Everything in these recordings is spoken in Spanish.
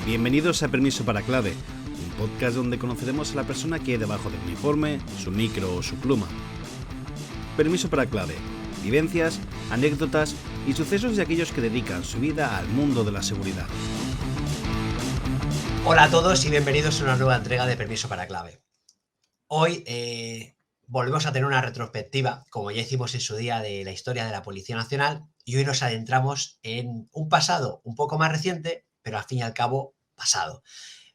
Bienvenidos a Permiso para Clave, un podcast donde conoceremos a la persona que hay debajo del uniforme, su micro o su pluma. Permiso para Clave, vivencias, anécdotas y sucesos de aquellos que dedican su vida al mundo de la seguridad. Hola a todos y bienvenidos a una nueva entrega de Permiso para Clave. Hoy volvemos a tener una retrospectiva, como ya hicimos en su día, de la historia de la Policía Nacional, y hoy nos adentramos en un pasado un poco más reciente, pero al fin y al cabo pasado.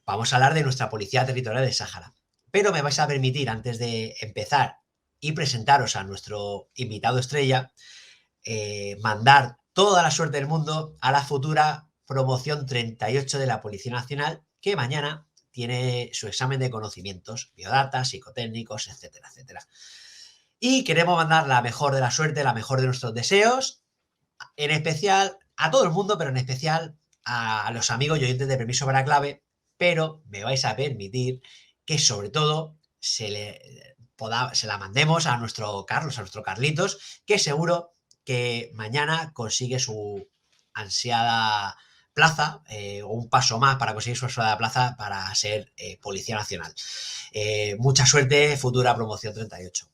Vamos a hablar de nuestra Policía Territorial del Sáhara. Pero me vais a permitir, antes de empezar y presentaros a nuestro invitado estrella, mandar toda la suerte del mundo a la futura promoción 38 de la Policía Nacional, que mañana tiene su examen de conocimientos, biodata, psicotécnicos, etcétera, etcétera. Y queremos mandar la mejor de la suerte, la mejor de nuestros deseos, en especial a todo el mundo, pero en especial a los amigos y oyentes de Permiso para Clave, pero me vais a permitir que sobre todo se la mandemos a nuestro Carlos, a nuestro Carlitos, que seguro que mañana consigue su ansiada plaza, o un paso más para conseguir su ansiada plaza para ser Policía Nacional. Mucha suerte, futura promoción 38.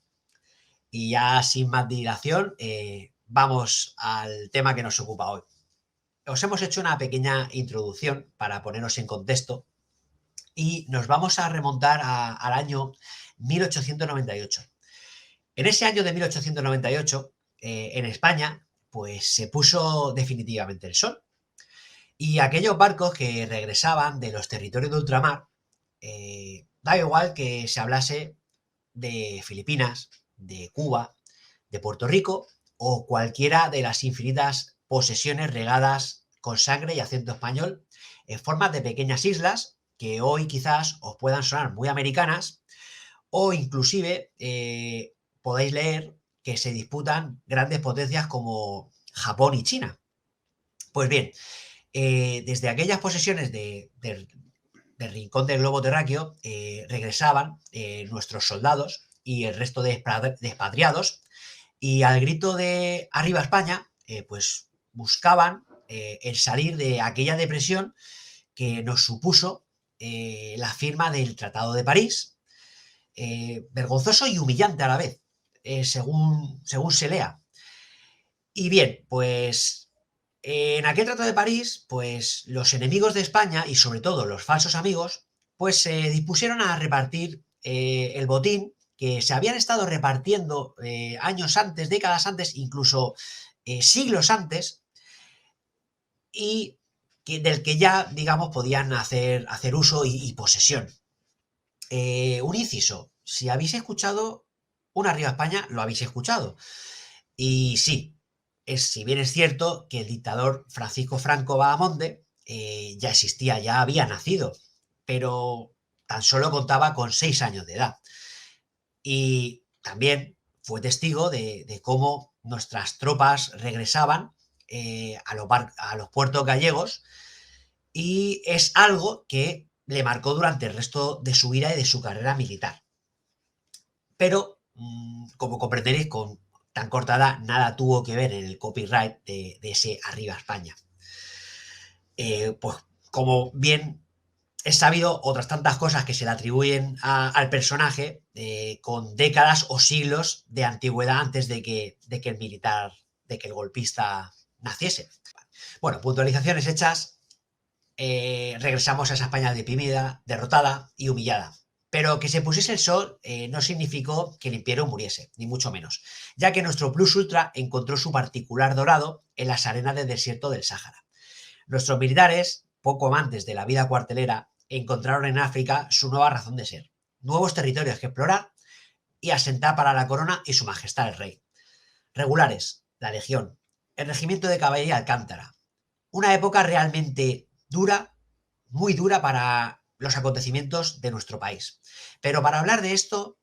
Y ya sin más dilación, vamos al tema que nos ocupa hoy. Os hemos hecho una pequeña introducción para poneros en contexto y nos vamos a remontar al año 1898. En ese año de 1898, en España, pues se puso definitivamente el sol. Y aquellos barcos que regresaban de los territorios de ultramar, da igual que se hablase de Filipinas, de Cuba, de Puerto Rico o cualquiera de las infinitas posesiones regadas con sangre y acento español en forma de pequeñas islas que hoy quizás os puedan sonar muy americanas o inclusive podéis leer que se disputan grandes potencias como Japón y China. Pues bien, desde aquellas posesiones del rincón del globo terráqueo regresaban nuestros soldados y el resto de expatriados, y al grito de ¡Arriba España!, pues buscaban el salir de aquella depresión que nos supuso la firma del Tratado de París, vergonzoso y humillante a la vez, según se lea. Y bien, pues en aquel Tratado de París, pues los enemigos de España y sobre todo los falsos amigos, pues se dispusieron a repartir el botín que se habían estado repartiendo años antes, décadas antes, incluso siglos antes, y del que ya, digamos, podían hacer uso y posesión. Un inciso, si habéis escuchado un Arriba España, lo habéis escuchado. Y sí, si bien es cierto que el dictador Francisco Franco Bahamonde ya existía, ya había nacido, pero tan solo contaba con 6 años de edad. Y también fue testigo de cómo nuestras tropas regresaban a los puertos gallegos, y es algo que le marcó durante el resto de su vida y de su carrera militar. Pero, como comprenderéis, con tan corta edad nada tuvo que ver en el copyright de ese Arriba España. Pues como bien es sabido, otras tantas cosas que se le atribuyen al personaje con décadas o siglos de antigüedad antes de que el golpista naciese. Bueno, puntualizaciones hechas, regresamos a esa España deprimida, derrotada y humillada. Pero que se pusiese el sol no significó que el imperio muriese, ni mucho menos, ya que nuestro plus ultra encontró su particular dorado en las arenas del desierto del Sáhara. Nuestros militares, poco amantes de la vida cuartelera, encontraron en África su nueva razón de ser, nuevos territorios que explorar y asentar para la corona y su majestad el rey. Regulares, la Legión, el Regimiento de Caballería Alcántara. Una época realmente dura, muy dura para los acontecimientos de nuestro país. Pero para hablar de esto,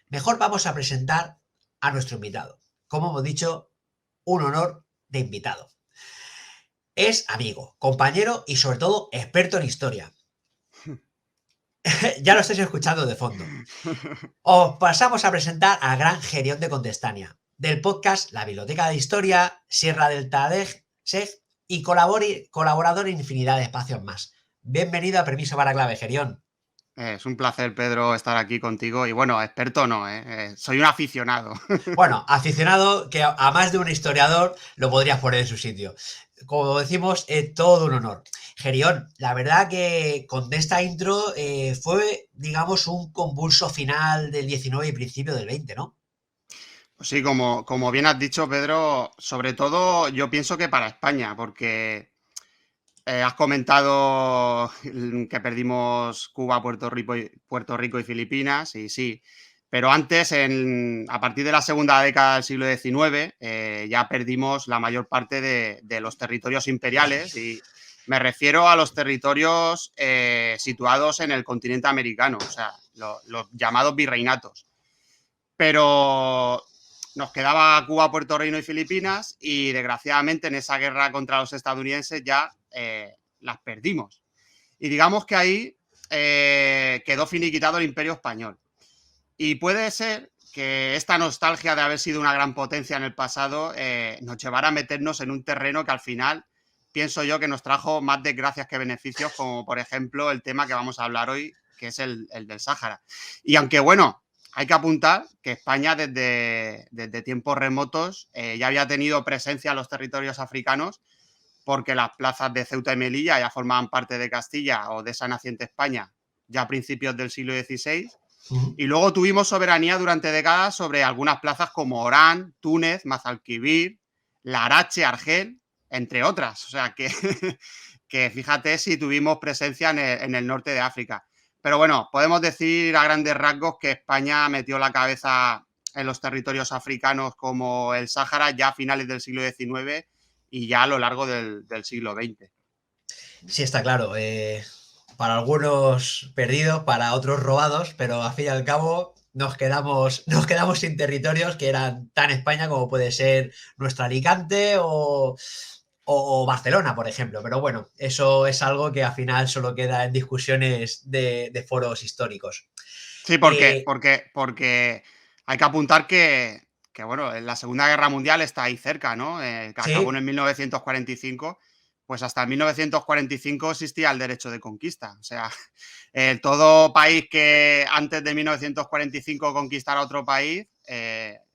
mejor vamos a presentar a nuestro invitado. Como hemos dicho, un honor de invitado. Es amigo, compañero y sobre todo experto en historia. Ya lo estáis escuchando de fondo. Os pasamos a presentar al gran Gerión de Contestania, del podcast La Biblioteca de Historia, Sierra del Tadej y colaborador en infinidad de espacios más. Bienvenido a Permiso para Clave, Gerión. Es un placer, Pedro, estar aquí contigo. Y bueno, experto no, soy un aficionado. Bueno, aficionado que a más de un historiador lo podrías poner en su sitio. Como decimos, todo un honor. Gerión, la verdad que con esta intro fue, digamos, un convulso final del 19 y principio del 20, ¿no? Pues sí, como bien has dicho, Pedro, sobre todo yo pienso que para España, porque has comentado que perdimos Cuba, Puerto Rico y Filipinas, y sí. Pero antes, a partir de la segunda década del siglo XIX, ya perdimos la mayor parte de los territorios imperiales, y me refiero a los territorios situados en el continente americano, o sea, los llamados virreinatos. Pero nos quedaba Cuba, Puerto Rico y Filipinas, y desgraciadamente en esa guerra contra los estadounidenses ya las perdimos. Y digamos que ahí quedó finiquitado el Imperio Español. Y puede ser que esta nostalgia de haber sido una gran potencia en el pasado nos llevara a meternos en un terreno que al final pienso yo que nos trajo más desgracias que beneficios, como por ejemplo el tema que vamos a hablar hoy, que es el del Sáhara. Y aunque bueno, hay que apuntar que España desde tiempos remotos ya había tenido presencia en los territorios africanos, porque las plazas de Ceuta y Melilla ya formaban parte de Castilla o de esa naciente España ya a principios del siglo XVI. Y luego tuvimos soberanía durante décadas sobre algunas plazas como Orán, Túnez, Mazalquivir, Larache, Argel, entre otras. O sea que, que fíjate si tuvimos presencia en el norte de África. Pero bueno, podemos decir a grandes rasgos que España metió la cabeza en los territorios africanos como el Sáhara ya a finales del siglo XIX y ya a lo largo del siglo XX. Sí, está claro. Para algunos perdidos, para otros robados, pero al fin y al cabo nos quedamos sin territorios que eran tan España como puede ser nuestra Alicante o Barcelona, por ejemplo. Pero bueno, eso es algo que al final solo queda en discusiones de foros históricos. Sí, Eh, porque hay que apuntar que, bueno, la Segunda Guerra Mundial está ahí cerca, ¿no? Que acabó en sí, el 1945, pues hasta el 1945 existía el derecho de conquista. O sea, todo país que antes de 1945 conquistara otro país,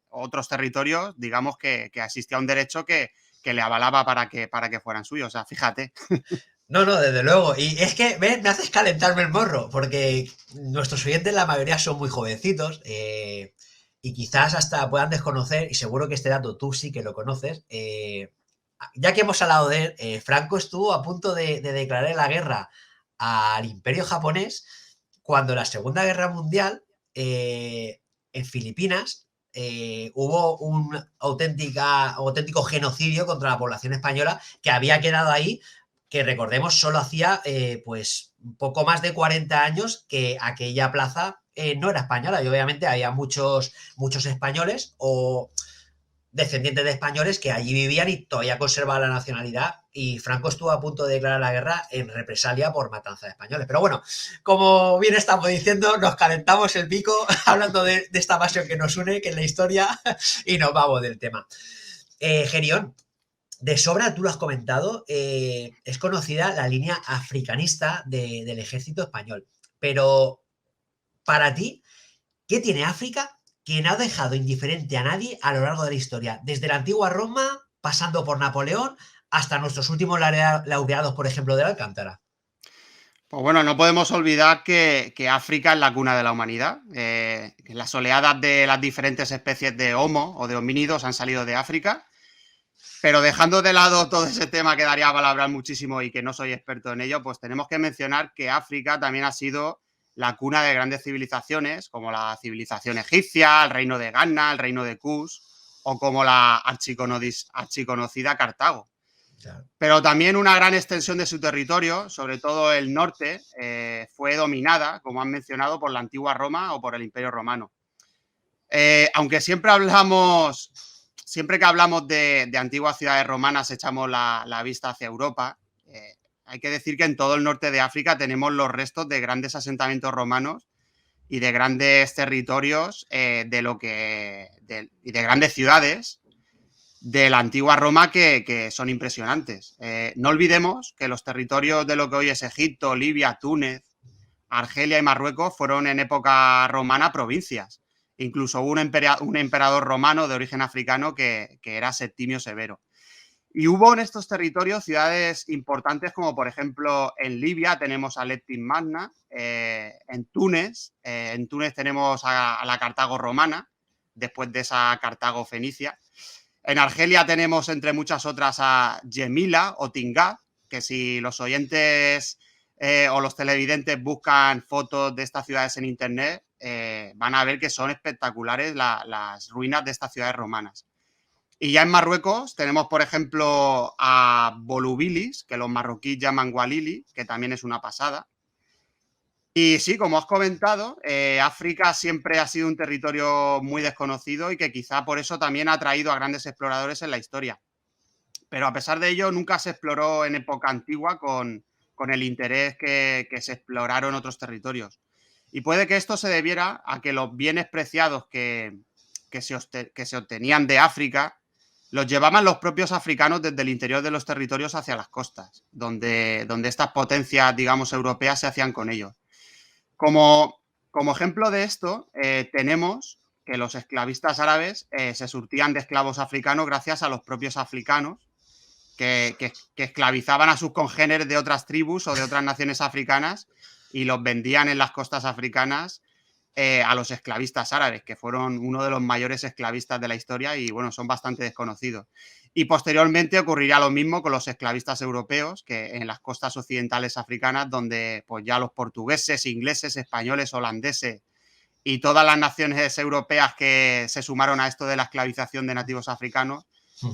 otros territorios, digamos que existía un derecho que le avalaba para que fueran suyos. O sea, fíjate. no, no, desde luego. Y es que, ¿ves? Me haces calentarme el morro, porque nuestros oyentes, la mayoría son muy jovencitos, y quizás hasta puedan desconocer, y seguro que este dato tú sí que lo conoces. Ya que hemos hablado de él, Franco estuvo a punto de declarar la guerra al Imperio japonés cuando la Segunda Guerra Mundial, en Filipinas, hubo un auténtico genocidio contra la población española que había quedado ahí, que recordemos solo hacía pues un poco más de 40 años que aquella plaza no era española, y obviamente había muchos españoles o descendientes de españoles que allí vivían y todavía conservaban la nacionalidad, y Franco estuvo a punto de declarar la guerra en represalia por matanza de españoles. Pero bueno, como bien estamos diciendo, nos calentamos el pico hablando de esta pasión que nos une, que es la historia, y nos vamos del tema. Gerión, de sobra, tú lo has comentado, es conocida la línea africanista del ejército español. Pero para ti, ¿qué tiene África que no ha dejado indiferente a nadie a lo largo de la historia? Desde la antigua Roma, pasando por Napoleón, hasta nuestros últimos laureados, por ejemplo, de la Alcántara. Pues bueno, no podemos olvidar que África es la cuna de la humanidad. Que las oleadas de las diferentes especies de Homo o de homínidos han salido de África. Pero dejando de lado todo ese tema que daría para hablar muchísimo y que no soy experto en ello, pues tenemos que mencionar que África también ha sido la cuna de grandes civilizaciones, como la civilización egipcia, el reino de Ghana, el reino de Kush, o como la archiconocida Cartago. Claro. Pero también una gran extensión de su territorio, sobre todo el norte, fue dominada, como han mencionado, por la antigua Roma o por el Imperio Romano. Aunque siempre que hablamos de antiguas ciudades romanas echamos la vista hacia Europa, hay que decir que en todo el norte de África tenemos los restos de grandes asentamientos romanos y de grandes territorios y de grandes ciudades de la antigua Roma que son impresionantes. No olvidemos que los territorios de lo que hoy es Egipto, Libia, Túnez, Argelia y Marruecos fueron en época romana provincias. Incluso hubo un emperador romano de origen africano que era Septimio Severo. Y hubo en estos territorios ciudades importantes como, por ejemplo, en Libia tenemos a Leptin Magna, en Túnez tenemos a la Cartago romana, después de esa Cartago fenicia. En Argelia tenemos, entre muchas otras, a Gemila o Tingad, que si los oyentes o los televidentes buscan fotos de estas ciudades en internet, van a ver que son espectaculares las ruinas de estas ciudades romanas. Y ya en Marruecos tenemos, por ejemplo, a Volubilis, que los marroquíes llaman Gualili, que también es una pasada. Y sí, como has comentado, África siempre ha sido un territorio muy desconocido y que quizá por eso también ha atraído a grandes exploradores en la historia. Pero a pesar de ello, nunca se exploró en época antigua con el interés que se exploraron otros territorios. Y puede que esto se debiera a que los bienes preciados que se obtenían de África los llevaban los propios africanos desde el interior de los territorios hacia las costas, donde estas potencias, digamos, europeas se hacían con ellos. Como ejemplo de esto, tenemos que los esclavistas árabes se surtían de esclavos africanos gracias a los propios africanos que esclavizaban a sus congéneres de otras tribus o de otras naciones africanas y los vendían en las costas africanas a los esclavistas árabes, que fueron uno de los mayores esclavistas de la historia y, bueno, son bastante desconocidos. Y posteriormente ocurriría lo mismo con los esclavistas europeos, que en las costas occidentales africanas, donde pues ya los portugueses, ingleses, españoles, holandeses y todas las naciones europeas que se sumaron a esto de la esclavización de nativos africanos,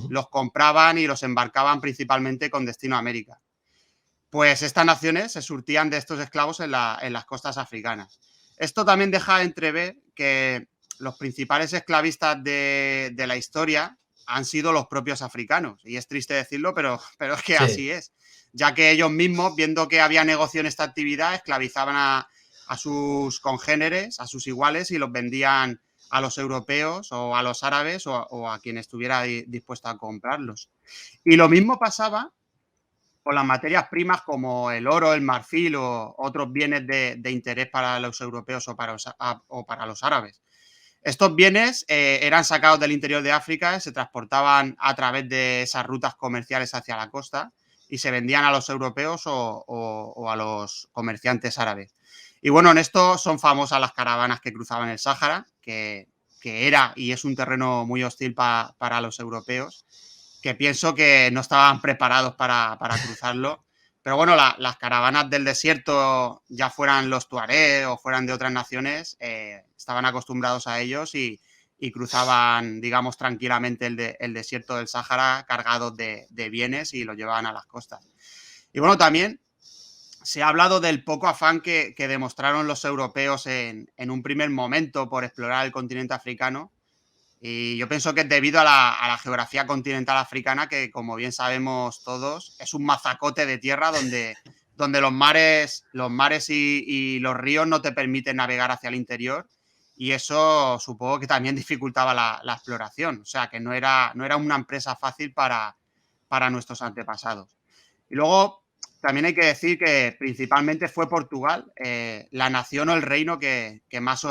los compraban y los embarcaban principalmente con destino a América. Pues estas naciones se surtían de estos esclavos en las costas africanas. Esto también deja entrever que los principales esclavistas de la historia han sido los propios africanos. Y es triste decirlo, pero es que sí, así es. Ya que ellos mismos, viendo que había negocio en esta actividad, esclavizaban a sus congéneres, a sus iguales, y los vendían a los europeos o a los árabes o a quien estuviera dispuesto a comprarlos. Y lo mismo pasaba con las materias primas como el oro, el marfil o otros bienes de interés para los europeos o para los árabes. Estos bienes eran sacados del interior de África, se transportaban a través de esas rutas comerciales hacia la costa y se vendían a los europeos o a los comerciantes árabes. Y bueno, en esto son famosas las caravanas que cruzaban el Sáhara, que era y es un terreno muy hostil para los europeos, que pienso que no estaban preparados para cruzarlo. Pero bueno, las caravanas del desierto, ya fueran los tuareg o fueran de otras naciones, estaban acostumbrados a ellos y cruzaban, digamos, tranquilamente el desierto del Sáhara cargados de bienes y los llevaban a las costas. Y bueno, también se ha hablado del poco afán que demostraron los europeos en un primer momento por explorar el continente africano. Y yo pienso que es debido a la geografía continental africana, que como bien sabemos todos, es un mazacote de tierra donde los mares y los ríos no te permiten navegar hacia el interior, y eso supongo que también dificultaba la exploración. O sea, que no era una empresa fácil para nuestros antepasados. Y luego también hay que decir que principalmente fue Portugal la nación o el reino que más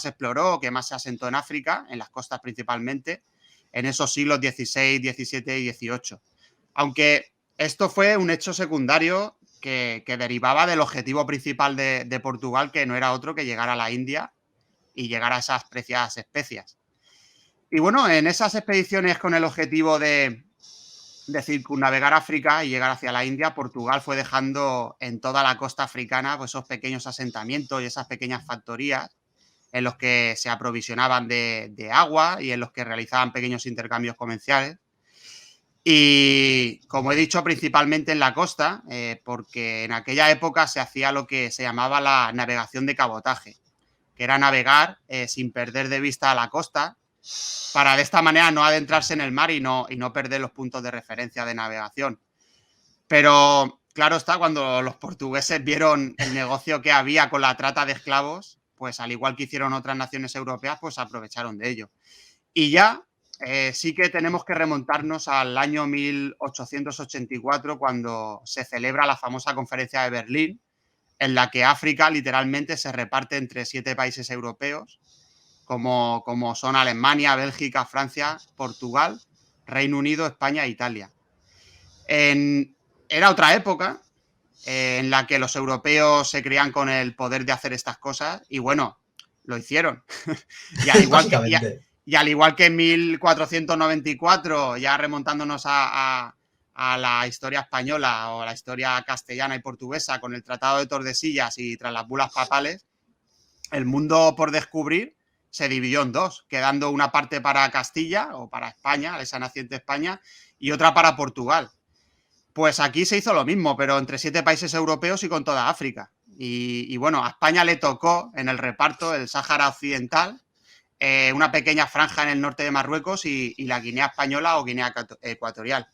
exploró, que más se asentó en África, en las costas principalmente, en esos siglos XVI, XVII y XVIII. Aunque esto fue un hecho secundario que derivaba del objetivo principal de Portugal, que no era otro que llegar a la India y llegar a esas preciadas especias. Y bueno, en esas expediciones con el objetivo de circunnavegar África y llegar hacia la India, Portugal fue dejando en toda la costa africana pues esos pequeños asentamientos y esas pequeñas factorías en los que se aprovisionaban de agua y en los que realizaban pequeños intercambios comerciales. Y como he dicho, principalmente en la costa, porque en aquella época se hacía lo que se llamaba la navegación de cabotaje, que era navegar sin perder de vista a la costa, para de esta manera no adentrarse en el mar y no perder los puntos de referencia de navegación. Pero claro está, cuando los portugueses vieron el negocio que había con la trata de esclavos, pues al igual que hicieron otras naciones europeas, pues aprovecharon de ello. Y ya sí que tenemos que remontarnos al año 1884, cuando se celebra la famosa Conferencia de Berlín, en la que África literalmente se reparte entre 7 países europeos, como son Alemania, Bélgica, Francia, Portugal, Reino Unido, España e Italia. Era otra época en la que los europeos se creían con el poder de hacer estas cosas y bueno, lo hicieron. y, al igual que, Básicamente. y al igual que en 1494, ya remontándonos a la historia española o a la historia castellana y portuguesa con el Tratado de Tordesillas y tras las bulas papales, el mundo por descubrir se dividió en dos, quedando una parte para Castilla o para España, esa naciente España, y otra para Portugal. Pues aquí se hizo lo mismo, pero entre 7 países europeos y con toda África. Y bueno, a España le tocó en el reparto el Sáhara Occidental, una pequeña franja en el norte de Marruecos y la Guinea Española o Guinea Ecuatorial.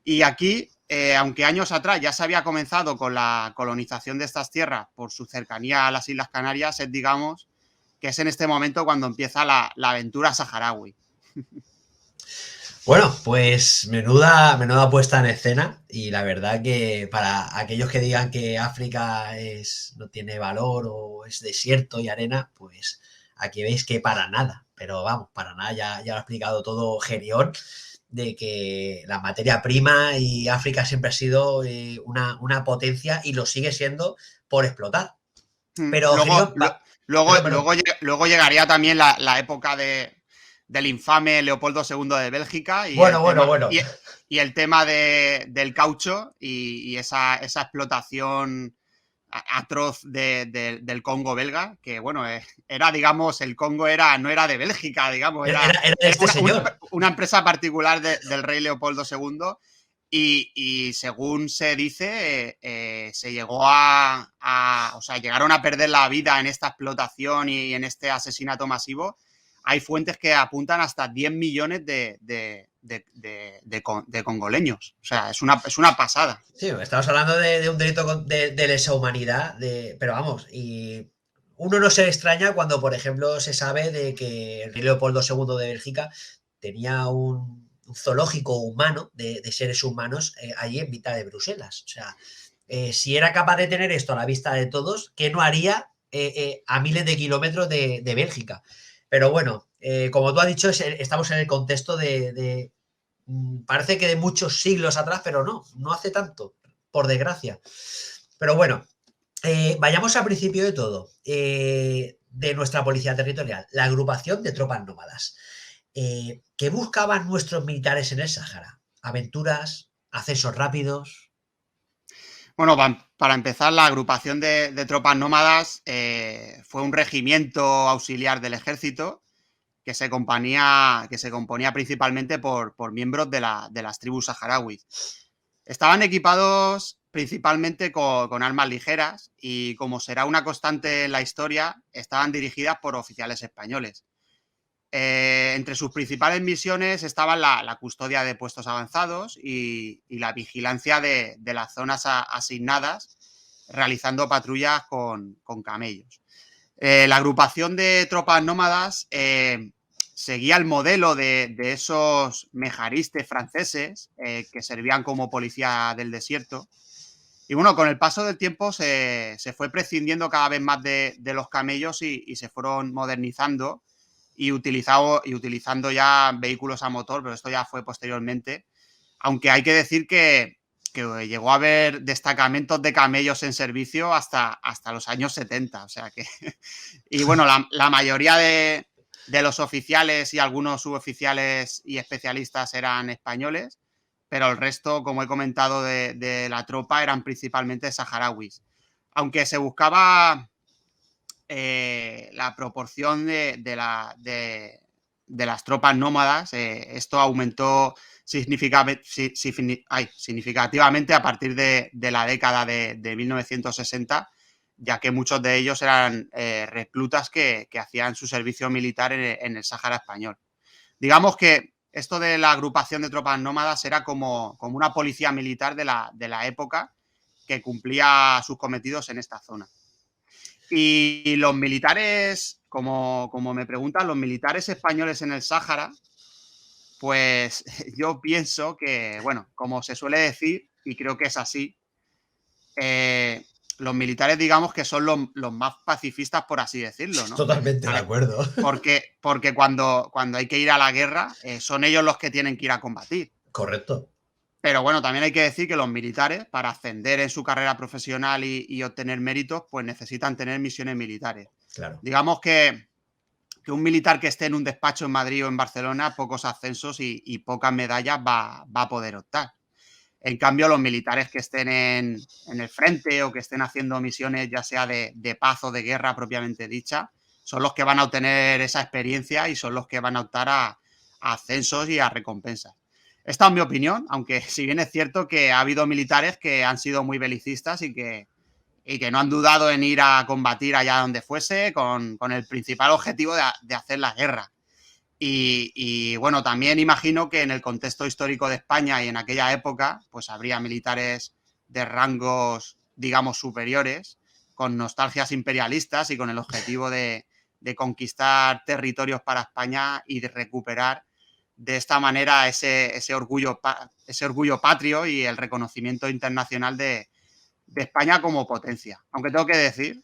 Y aquí, aunque años atrás ya se había comenzado con la colonización de estas tierras por su cercanía a las Islas Canarias, digamos que es en este momento cuando empieza la aventura saharaui. Bueno, pues menuda puesta en escena y la verdad que para aquellos que digan que África no tiene valor o es desierto y arena, pues aquí veis que para nada, pero vamos, para nada, ya lo ha explicado todo Gerión, de que la materia prima y África siempre ha sido una potencia y lo sigue siendo por explotar. Pero Luego, Gerión, luego llegaría también la época del infame Leopoldo II de Bélgica y bueno. y el tema del caucho y esa explotación atroz del Congo belga, que bueno, era, digamos, el Congo no era de Bélgica, digamos, Era de este señor. una empresa particular del rey Leopoldo II. Y según se dice, se llegó o sea, llegaron a perder la vida en esta explotación y en este asesinato masivo. Hay fuentes que apuntan hasta 10 millones de congoleños. O sea, es una pasada. Sí, estamos hablando de un delito de lesa humanidad, pero vamos, y uno no se extraña cuando, por ejemplo, se sabe de que el rey Leopoldo II de Bélgica tenía un zoológico humano de seres humanos allí en mitad de Bruselas. O sea, si era capaz de tener esto a la vista de todos, ¿qué no haría a miles de kilómetros de Bélgica? Pero bueno, como tú has dicho, estamos en el contexto parece que de muchos siglos atrás, pero no hace tanto, por desgracia. Pero bueno, vayamos al principio de todo, de nuestra policía territorial, la agrupación de tropas nómadas. ¿Qué buscaban nuestros militares en el Sáhara? ¿Aventuras? ¿Accesos rápidos? Bueno, para empezar, la agrupación de tropas nómadas fue un regimiento auxiliar del ejército que se componía principalmente por miembros de las tribus saharauis. Estaban equipados principalmente con armas ligeras y, como será una constante en la historia, estaban dirigidas por oficiales españoles. Entre sus principales misiones estaban la custodia de puestos avanzados y la vigilancia de las zonas asignadas, realizando patrullas con camellos. La agrupación de tropas nómadas seguía el modelo de esos mejaristes franceses que servían como policía del desierto. Y bueno, con el paso del tiempo se fue prescindiendo cada vez más de los camellos y se fueron modernizando y utilizando ya vehículos a motor, pero esto ya fue posteriormente. Aunque hay que decir que llegó a haber destacamentos de camellos en servicio hasta los años 70. O sea que. Y bueno, la mayoría de los oficiales y algunos suboficiales y especialistas eran españoles, pero el resto, como he comentado, de la tropa eran principalmente saharauis. Aunque se buscaba la proporción de las tropas nómadas, esto aumentó significativamente a partir de la década de 1960, ya que muchos de ellos eran reclutas que hacían su servicio militar en el Sáhara español. Digamos que esto de la agrupación de tropas nómadas era como una policía militar de la época que cumplía sus cometidos en esta zona. Y los militares, como me preguntan, los militares españoles en el Sáhara pues yo pienso que, bueno, como se suele decir, y creo que es así, los militares digamos que son los más pacifistas, por así decirlo, ¿no? Totalmente de ¿Vale? acuerdo. Porque cuando hay que ir a la guerra, son ellos los que tienen que ir a combatir. Correcto. Pero bueno, también hay que decir que los militares, para ascender en su carrera profesional y obtener méritos, pues necesitan tener misiones militares. Claro. Digamos que un militar que esté en un despacho en Madrid o en Barcelona, pocos ascensos y pocas medallas va a poder optar. En cambio, los militares que estén en el frente o que estén haciendo misiones ya sea de paz o de guerra propiamente dicha, son los que van a obtener esa experiencia y son los que van a optar a ascensos y a recompensas. Esta es mi opinión, aunque si bien es cierto que ha habido militares que han sido muy belicistas y que no han dudado en ir a combatir allá donde fuese con el principal objetivo de hacer la guerra. Y bueno, también imagino que en el contexto histórico de España y en aquella época, pues habría militares de rangos, digamos, superiores, con nostalgias imperialistas y con el objetivo de conquistar territorios para España y de recuperar de esta manera ese orgullo patrio y el reconocimiento internacional de España como potencia. Aunque tengo que decir,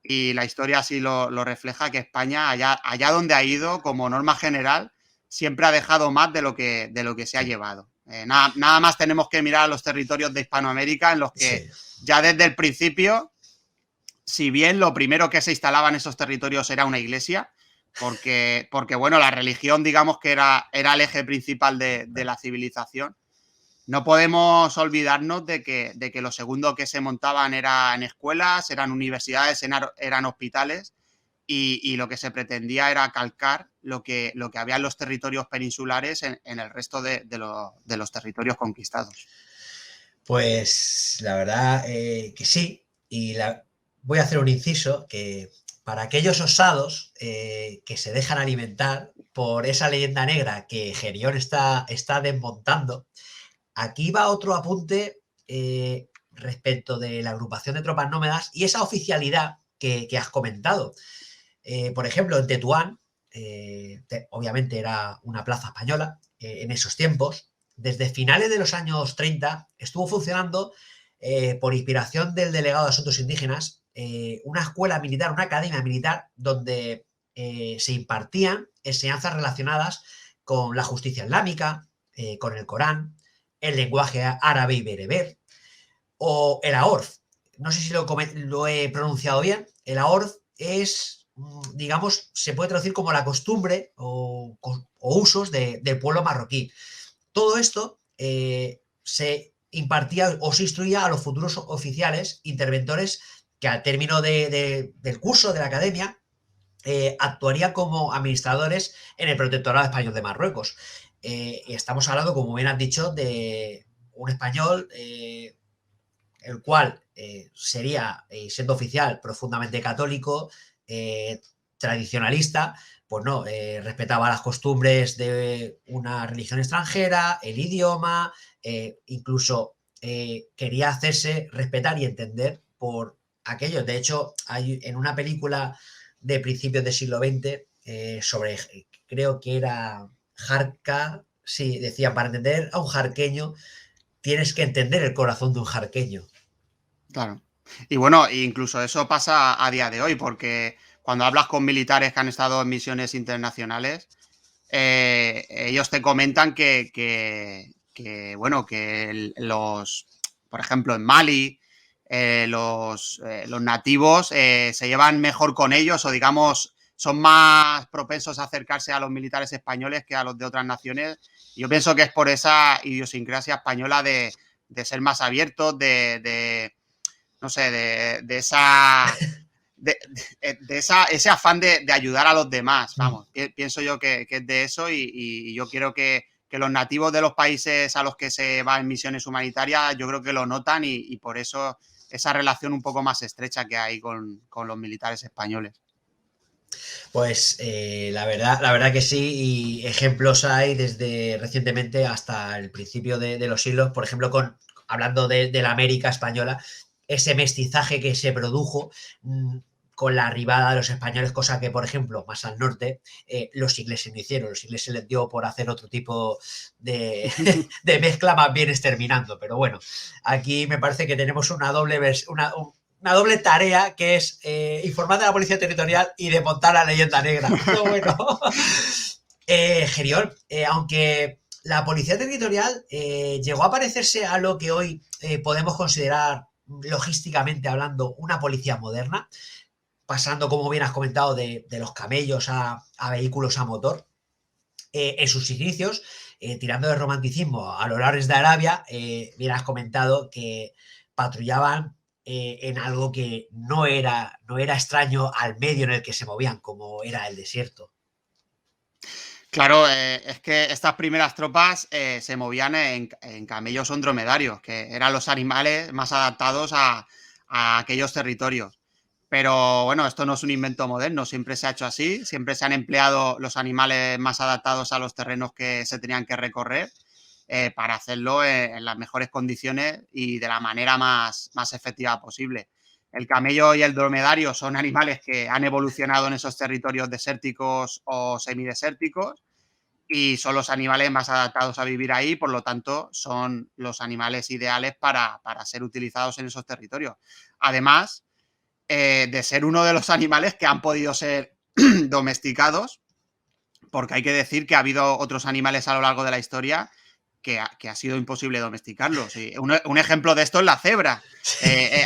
y la historia así lo refleja, que España, allá donde ha ido, como norma general, siempre ha dejado más de lo que se ha llevado. Nada más tenemos que mirar los territorios de Hispanoamérica en los que ya desde el principio, si bien lo primero que se instalaba en esos territorios era una iglesia, porque bueno, la religión digamos que era el eje principal de la civilización, no podemos olvidarnos de que lo segundo que se montaban era en escuelas, eran universidades, eran hospitales y lo que se pretendía era calcar lo que había en los territorios peninsulares en el resto de los territorios conquistados. Pues la verdad que sí, y voy a hacer un inciso que para aquellos osados que se dejan alimentar por esa leyenda negra que Gerión está desmontando, aquí va otro apunte respecto de la agrupación de tropas nómadas y esa oficialidad que has comentado. Por ejemplo, en Tetuán, obviamente era una plaza española en esos tiempos. Desde finales de los años 30 estuvo funcionando, por inspiración del delegado de Asuntos Indígenas, una escuela militar, una academia militar, donde se impartían enseñanzas relacionadas con la justicia islámica, con el Corán, el lenguaje árabe y bereber, o el AORF. No sé si lo he pronunciado bien. El AORF es, digamos, se puede traducir como la costumbre o usos del pueblo marroquí. Todo esto se impartía o se instruía a los futuros oficiales interventores que al término del curso de la academia actuarían como administradores en el Protectorado Español de Marruecos. Estamos hablando, como bien has dicho, de un español el cual sería, siendo oficial, profundamente católico, tradicionalista, pues no, respetaba las costumbres de una religión extranjera, el idioma, incluso quería hacerse respetar y entender por aquellos. De hecho, hay en una película de principios del siglo XX sobre, creo que era Jarca, sí, decía, para entender a un jarqueño tienes que entender el corazón de un jarqueño. Claro. Y bueno, incluso eso pasa a día de hoy, porque cuando hablas con militares que han estado en misiones internacionales, ellos te comentan que bueno, que por ejemplo, en Mali, los nativos se llevan mejor con ellos o digamos son más propensos a acercarse a los militares españoles que a los de otras naciones. Y yo pienso que es por esa idiosincrasia española de ser más abiertos, no sé, de ese afán de ayudar a los demás, vamos, pienso yo que es de eso y yo quiero que los nativos de los países a los que se va en misiones humanitarias, yo creo que lo notan y por eso esa relación un poco más estrecha que hay con los militares españoles. Pues la verdad que sí, y ejemplos hay desde recientemente hasta el principio de los siglos, por ejemplo, hablando de la América española, ese mestizaje que se produjo con la arribada de los españoles, cosa que, por ejemplo, más al norte, los ingleses no hicieron. Los ingleses les dio por hacer otro tipo de, de mezcla, más bien exterminando. Pero bueno, aquí me parece que tenemos una doble tarea, que es informar de la Policía Territorial y desmontar la leyenda negra. Pero bueno, Gerión, aunque la Policía Territorial llegó a parecerse a lo que hoy podemos considerar, logísticamente hablando, una policía moderna, pasando, como bien has comentado, de los camellos a vehículos a motor. En sus inicios, tirando de romanticismo a los lares de Arabia, bien has comentado que patrullaban en algo que no era extraño al medio en el que se movían, como era el desierto. Claro, es que estas primeras tropas se movían en camellos o en dromedarios, que eran los animales más adaptados a aquellos territorios. Pero bueno, esto no es un invento moderno, siempre se ha hecho así, siempre se han empleado los animales más adaptados a los terrenos que se tenían que recorrer para hacerlo en las mejores condiciones y de la manera más efectiva posible. El camello y el dromedario son animales que han evolucionado en esos territorios desérticos o semidesérticos y son los animales más adaptados a vivir ahí, por lo tanto, son los animales ideales para ser utilizados en esos territorios. Además, de ser uno de los animales que han podido ser domesticados, porque hay que decir que ha habido otros animales a lo largo de la historia que ha sido imposible domesticarlos. Y un ejemplo de esto es la cebra.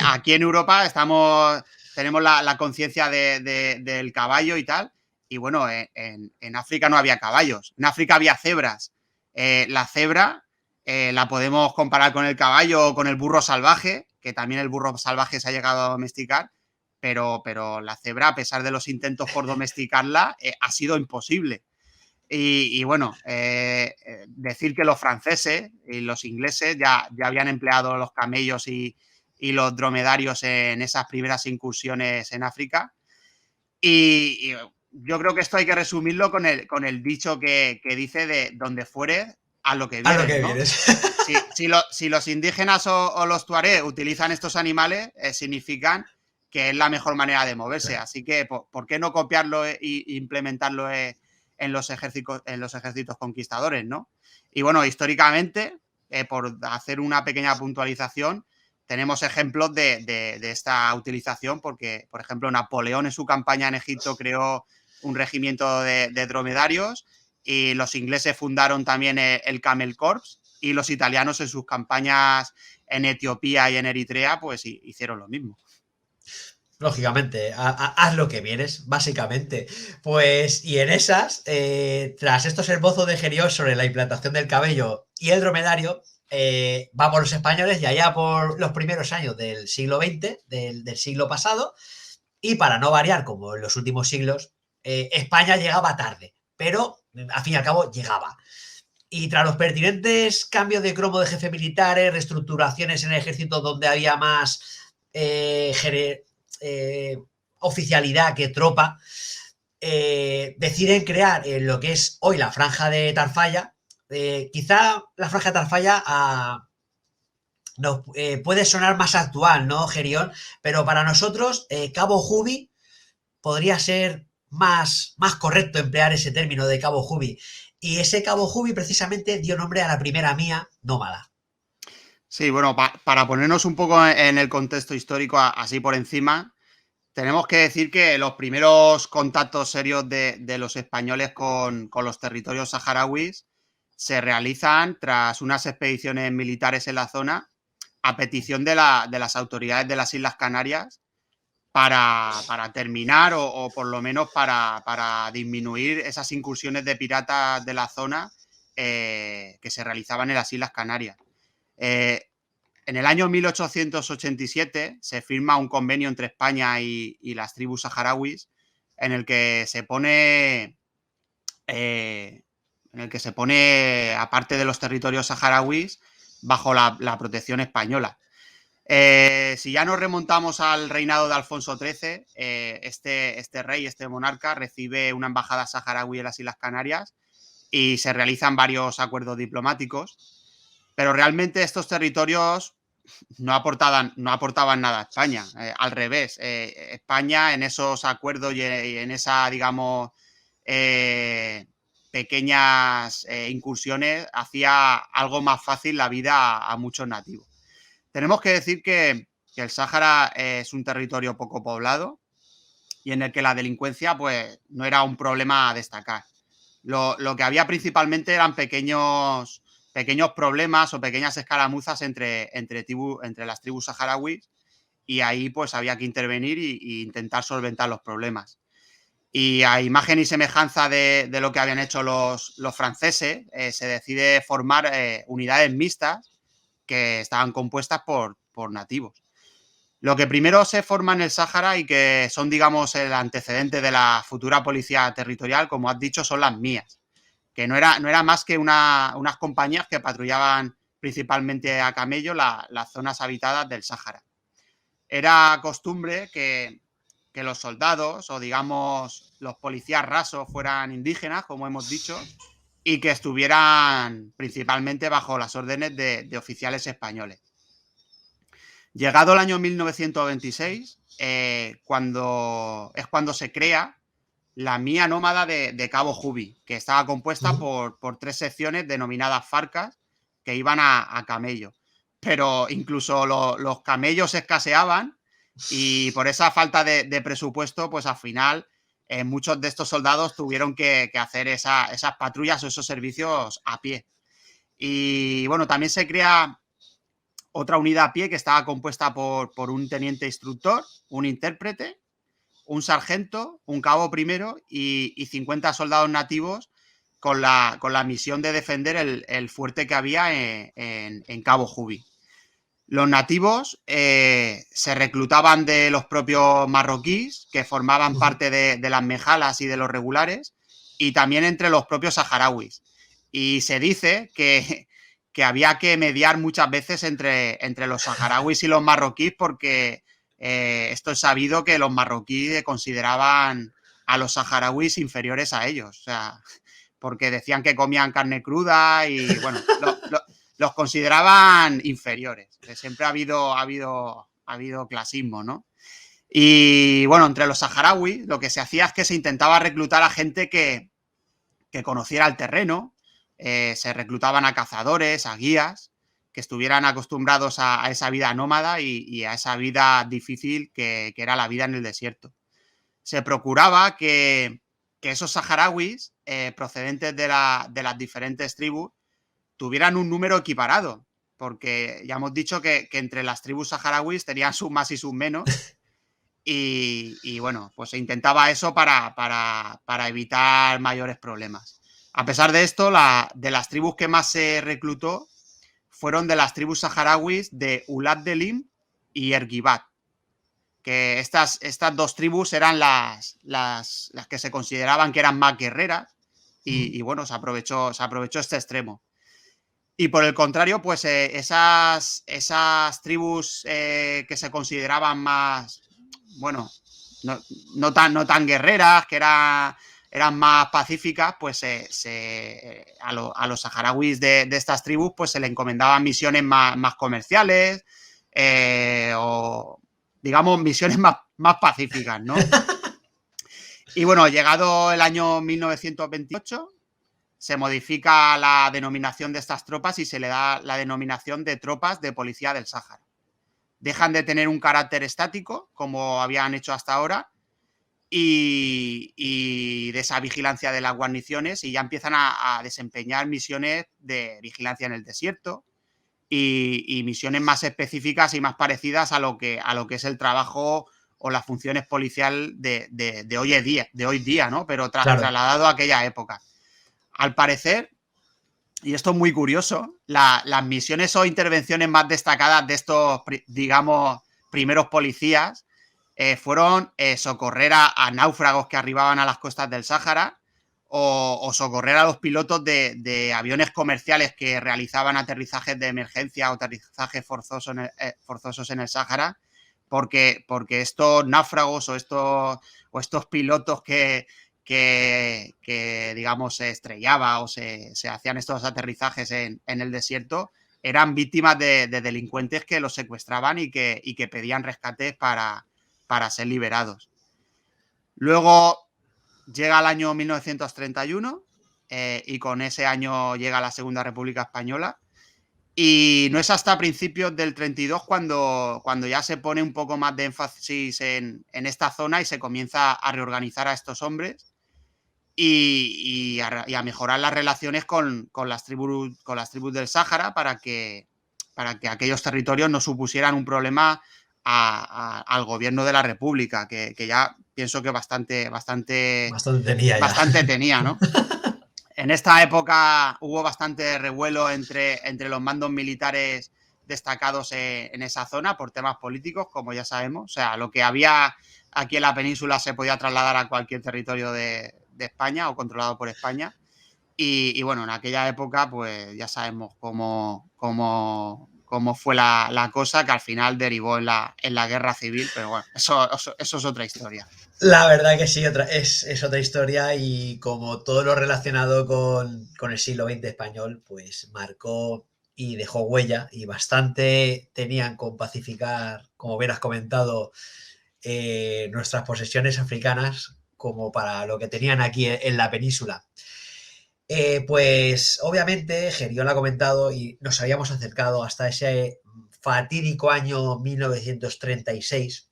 Aquí en Europa tenemos la conciencia del caballo y tal, y bueno, en África no había caballos, en África había cebras. La cebra la podemos comparar con el caballo o con el burro salvaje, que también el burro salvaje se ha llegado a domesticar, pero la cebra, a pesar de los intentos por domesticarla, ha sido imposible. Y bueno, decir que los franceses y los ingleses ya habían empleado los camellos y los dromedarios en esas primeras incursiones en África. Y yo creo que esto hay que resumirlo con el dicho que dice de donde fueres, a lo que vienes. A lo que ¿no? vienes. Si los indígenas o los tuareg utilizan estos animales, significan que es la mejor manera de moverse. Así que, ¿por qué no copiarlo e implementarlo en los ejércitos conquistadores, ¿no? Y bueno, históricamente, por hacer una pequeña puntualización, tenemos ejemplos de esta utilización porque, por ejemplo, Napoleón en su campaña en Egipto creó un regimiento de dromedarios y los ingleses fundaron también el Camel Corps y los italianos en sus campañas en Etiopía y en Eritrea pues hicieron lo mismo. Lógicamente, haz lo que vienes, básicamente. Pues, y en esas, tras estos esbozos de Gerión sobre la implantación del cabello y el dromedario, vamos los españoles y allá por los primeros años del siglo XX, del siglo pasado, y para no variar como en los últimos siglos, España llegaba tarde, pero al fin y al cabo llegaba. Y tras los pertinentes cambios de cromo de jefe militares, reestructuraciones en el ejército donde había más oficialidad que tropa, deciden crear lo que es hoy la Franja de Tarfaya. Quizá la Franja de Tarfaya puede sonar más actual, ¿no, Gerión? Pero para nosotros, Cabo Jubi podría ser más correcto emplear ese término de Cabo Jubi. Y ese Cabo Jubi precisamente dio nombre a la primera mía nómada. Sí, bueno, para ponernos un poco en el contexto histórico así por encima, tenemos que decir que los primeros contactos serios de los españoles con los territorios saharauis se realizan tras unas expediciones militares en la zona a petición de las autoridades de las Islas Canarias para terminar o por lo menos para disminuir esas incursiones de piratas de la zona que se realizaban en las Islas Canarias. En el año 1887 se firma un convenio entre España y las tribus saharauis en el que se pone, aparte de los territorios saharauis, bajo la protección española. Si ya nos remontamos al reinado de Alfonso XIII, este rey, este monarca, recibe una embajada saharaui en las Islas Canarias y se realizan varios acuerdos diplomáticos, pero realmente estos territorios no aportaban nada a España. Al revés, España en esos acuerdos y en esa, digamos, pequeñas incursiones hacía algo más fácil la vida a muchos nativos. Tenemos que decir que el Sáhara es un territorio poco poblado y en el que la delincuencia pues no era un problema a destacar. Lo que había principalmente eran pequeños problemas o pequeñas escaramuzas entre las tribus saharauis, y ahí pues había que intervenir y intentar solventar los problemas. Y a imagen y semejanza de lo que habían hecho los franceses, se decide formar unidades mixtas que estaban compuestas por nativos. Lo que primero se forma en el Sáhara y que son, digamos, el antecedente de la futura policía territorial, como has dicho, son las MIAs, que no era más que unas compañías que patrullaban principalmente a camello las zonas habitadas del Sáhara. Era costumbre que los soldados o, digamos, los policías rasos fueran indígenas, como hemos dicho, y que estuvieran principalmente bajo las órdenes de oficiales españoles. Llegado el año 1926, cuando se crea la MIA nómada de Cabo Jubi, que estaba compuesta por 3 secciones denominadas farcas que iban a camello. Pero incluso los camellos escaseaban y por esa falta de presupuesto, pues al final muchos de estos soldados tuvieron que hacer esas patrullas o esos servicios a pie. Y bueno, también se crea otra unidad a pie que estaba compuesta por un teniente instructor, un intérprete, un sargento, un cabo primero y 50 soldados nativos con la misión de defender el fuerte que había en Cabo Jubi. Los nativos se reclutaban de los propios marroquíes, que formaban parte de las mejalas y de los regulares, y también entre los propios saharauis. Y se dice que había que mediar muchas veces entre los saharauis y los marroquíes, porque esto es sabido que los marroquíes consideraban a los saharauis inferiores a ellos, o sea, porque decían que comían carne cruda y, bueno, los consideraban inferiores. Siempre ha habido clasismo, ¿no? Y, bueno, entre los saharauis lo que se hacía es que se intentaba reclutar a gente que conociera el terreno. Se reclutaban a cazadores, a guías, que estuvieran acostumbrados a esa vida nómada y a esa vida difícil que era la vida en el desierto. Se procuraba que esos saharauis procedentes de las diferentes tribus tuvieran un número equiparado, porque ya hemos dicho que entre las tribus saharauis tenían sus más y sus menos, y bueno, pues se intentaba eso para evitar mayores problemas. A pesar de esto, de las tribus que más se reclutó fueron de las tribus saharauis de Ulad Delim y Ergibat, que estas 2 tribus eran las que se consideraban que eran más guerreras, y bueno, se aprovechó este extremo. Y por el contrario, pues esas tribus que se consideraban más, bueno, no tan guerreras, que eran más pacíficas, pues a los saharauis de estas tribus pues se le encomendaban misiones más comerciales, o digamos misiones más pacíficas, ¿no? Y bueno, llegado el año 1928, se modifica la denominación de estas tropas y se le da la denominación de tropas de policía del Sáhara. Dejan de tener un carácter estático, como habían hecho hasta ahora, y de esa vigilancia de las guarniciones, y ya empiezan a desempeñar misiones de vigilancia en el desierto y misiones más específicas y más parecidas a lo que es el trabajo o las funciones policial de hoy día, ¿no? Pero trasladado a aquella época. Al parecer, y esto es muy curioso, las misiones o intervenciones más destacadas de estos, digamos, primeros policías fueron socorrer a náufragos que arribaban a las costas del Sáhara, o socorrer a los pilotos de aviones comerciales que realizaban aterrizajes de emergencia o aterrizajes forzosos en el Sáhara, porque estos náufragos o estos pilotos que digamos se estrellaba o se hacían estos aterrizajes en el desierto, eran víctimas de delincuentes que los secuestraban y que pedían rescates para ser liberados. Luego llega el año 1931 y con ese año llega la Segunda República Española. Y no es hasta principios del 32 cuando ya se pone un poco más de énfasis en esta zona y se comienza a reorganizar a estos hombres y a mejorar las relaciones con las tribus del Sáhara para que aquellos territorios no supusieran un problema al gobierno de la República, que ya pienso que bastante tenía, ¿no? En esta época hubo bastante revuelo entre los mandos militares destacados en esa zona por temas políticos, como ya sabemos. O sea, lo que había aquí en la península se podía trasladar a cualquier territorio de España o controlado por España. Y bueno, en aquella época, pues ya sabemos cómo fue la cosa, que al final derivó en la guerra civil, pero bueno, eso es otra historia. La verdad que sí, es otra historia, y como todo lo relacionado con el siglo XX español, pues marcó y dejó huella, y bastante tenían con pacificar, como bien has comentado, nuestras posesiones africanas como para lo que tenían aquí en la península. Pues obviamente Gerión lo ha comentado y nos habíamos acercado hasta ese fatídico año 1936,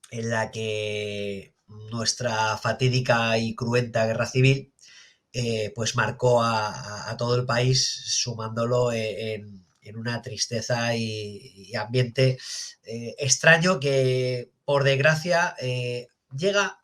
en la que nuestra fatídica y cruenta guerra civil pues marcó a todo el país, sumándolo en una tristeza y ambiente extraño que, por desgracia, llega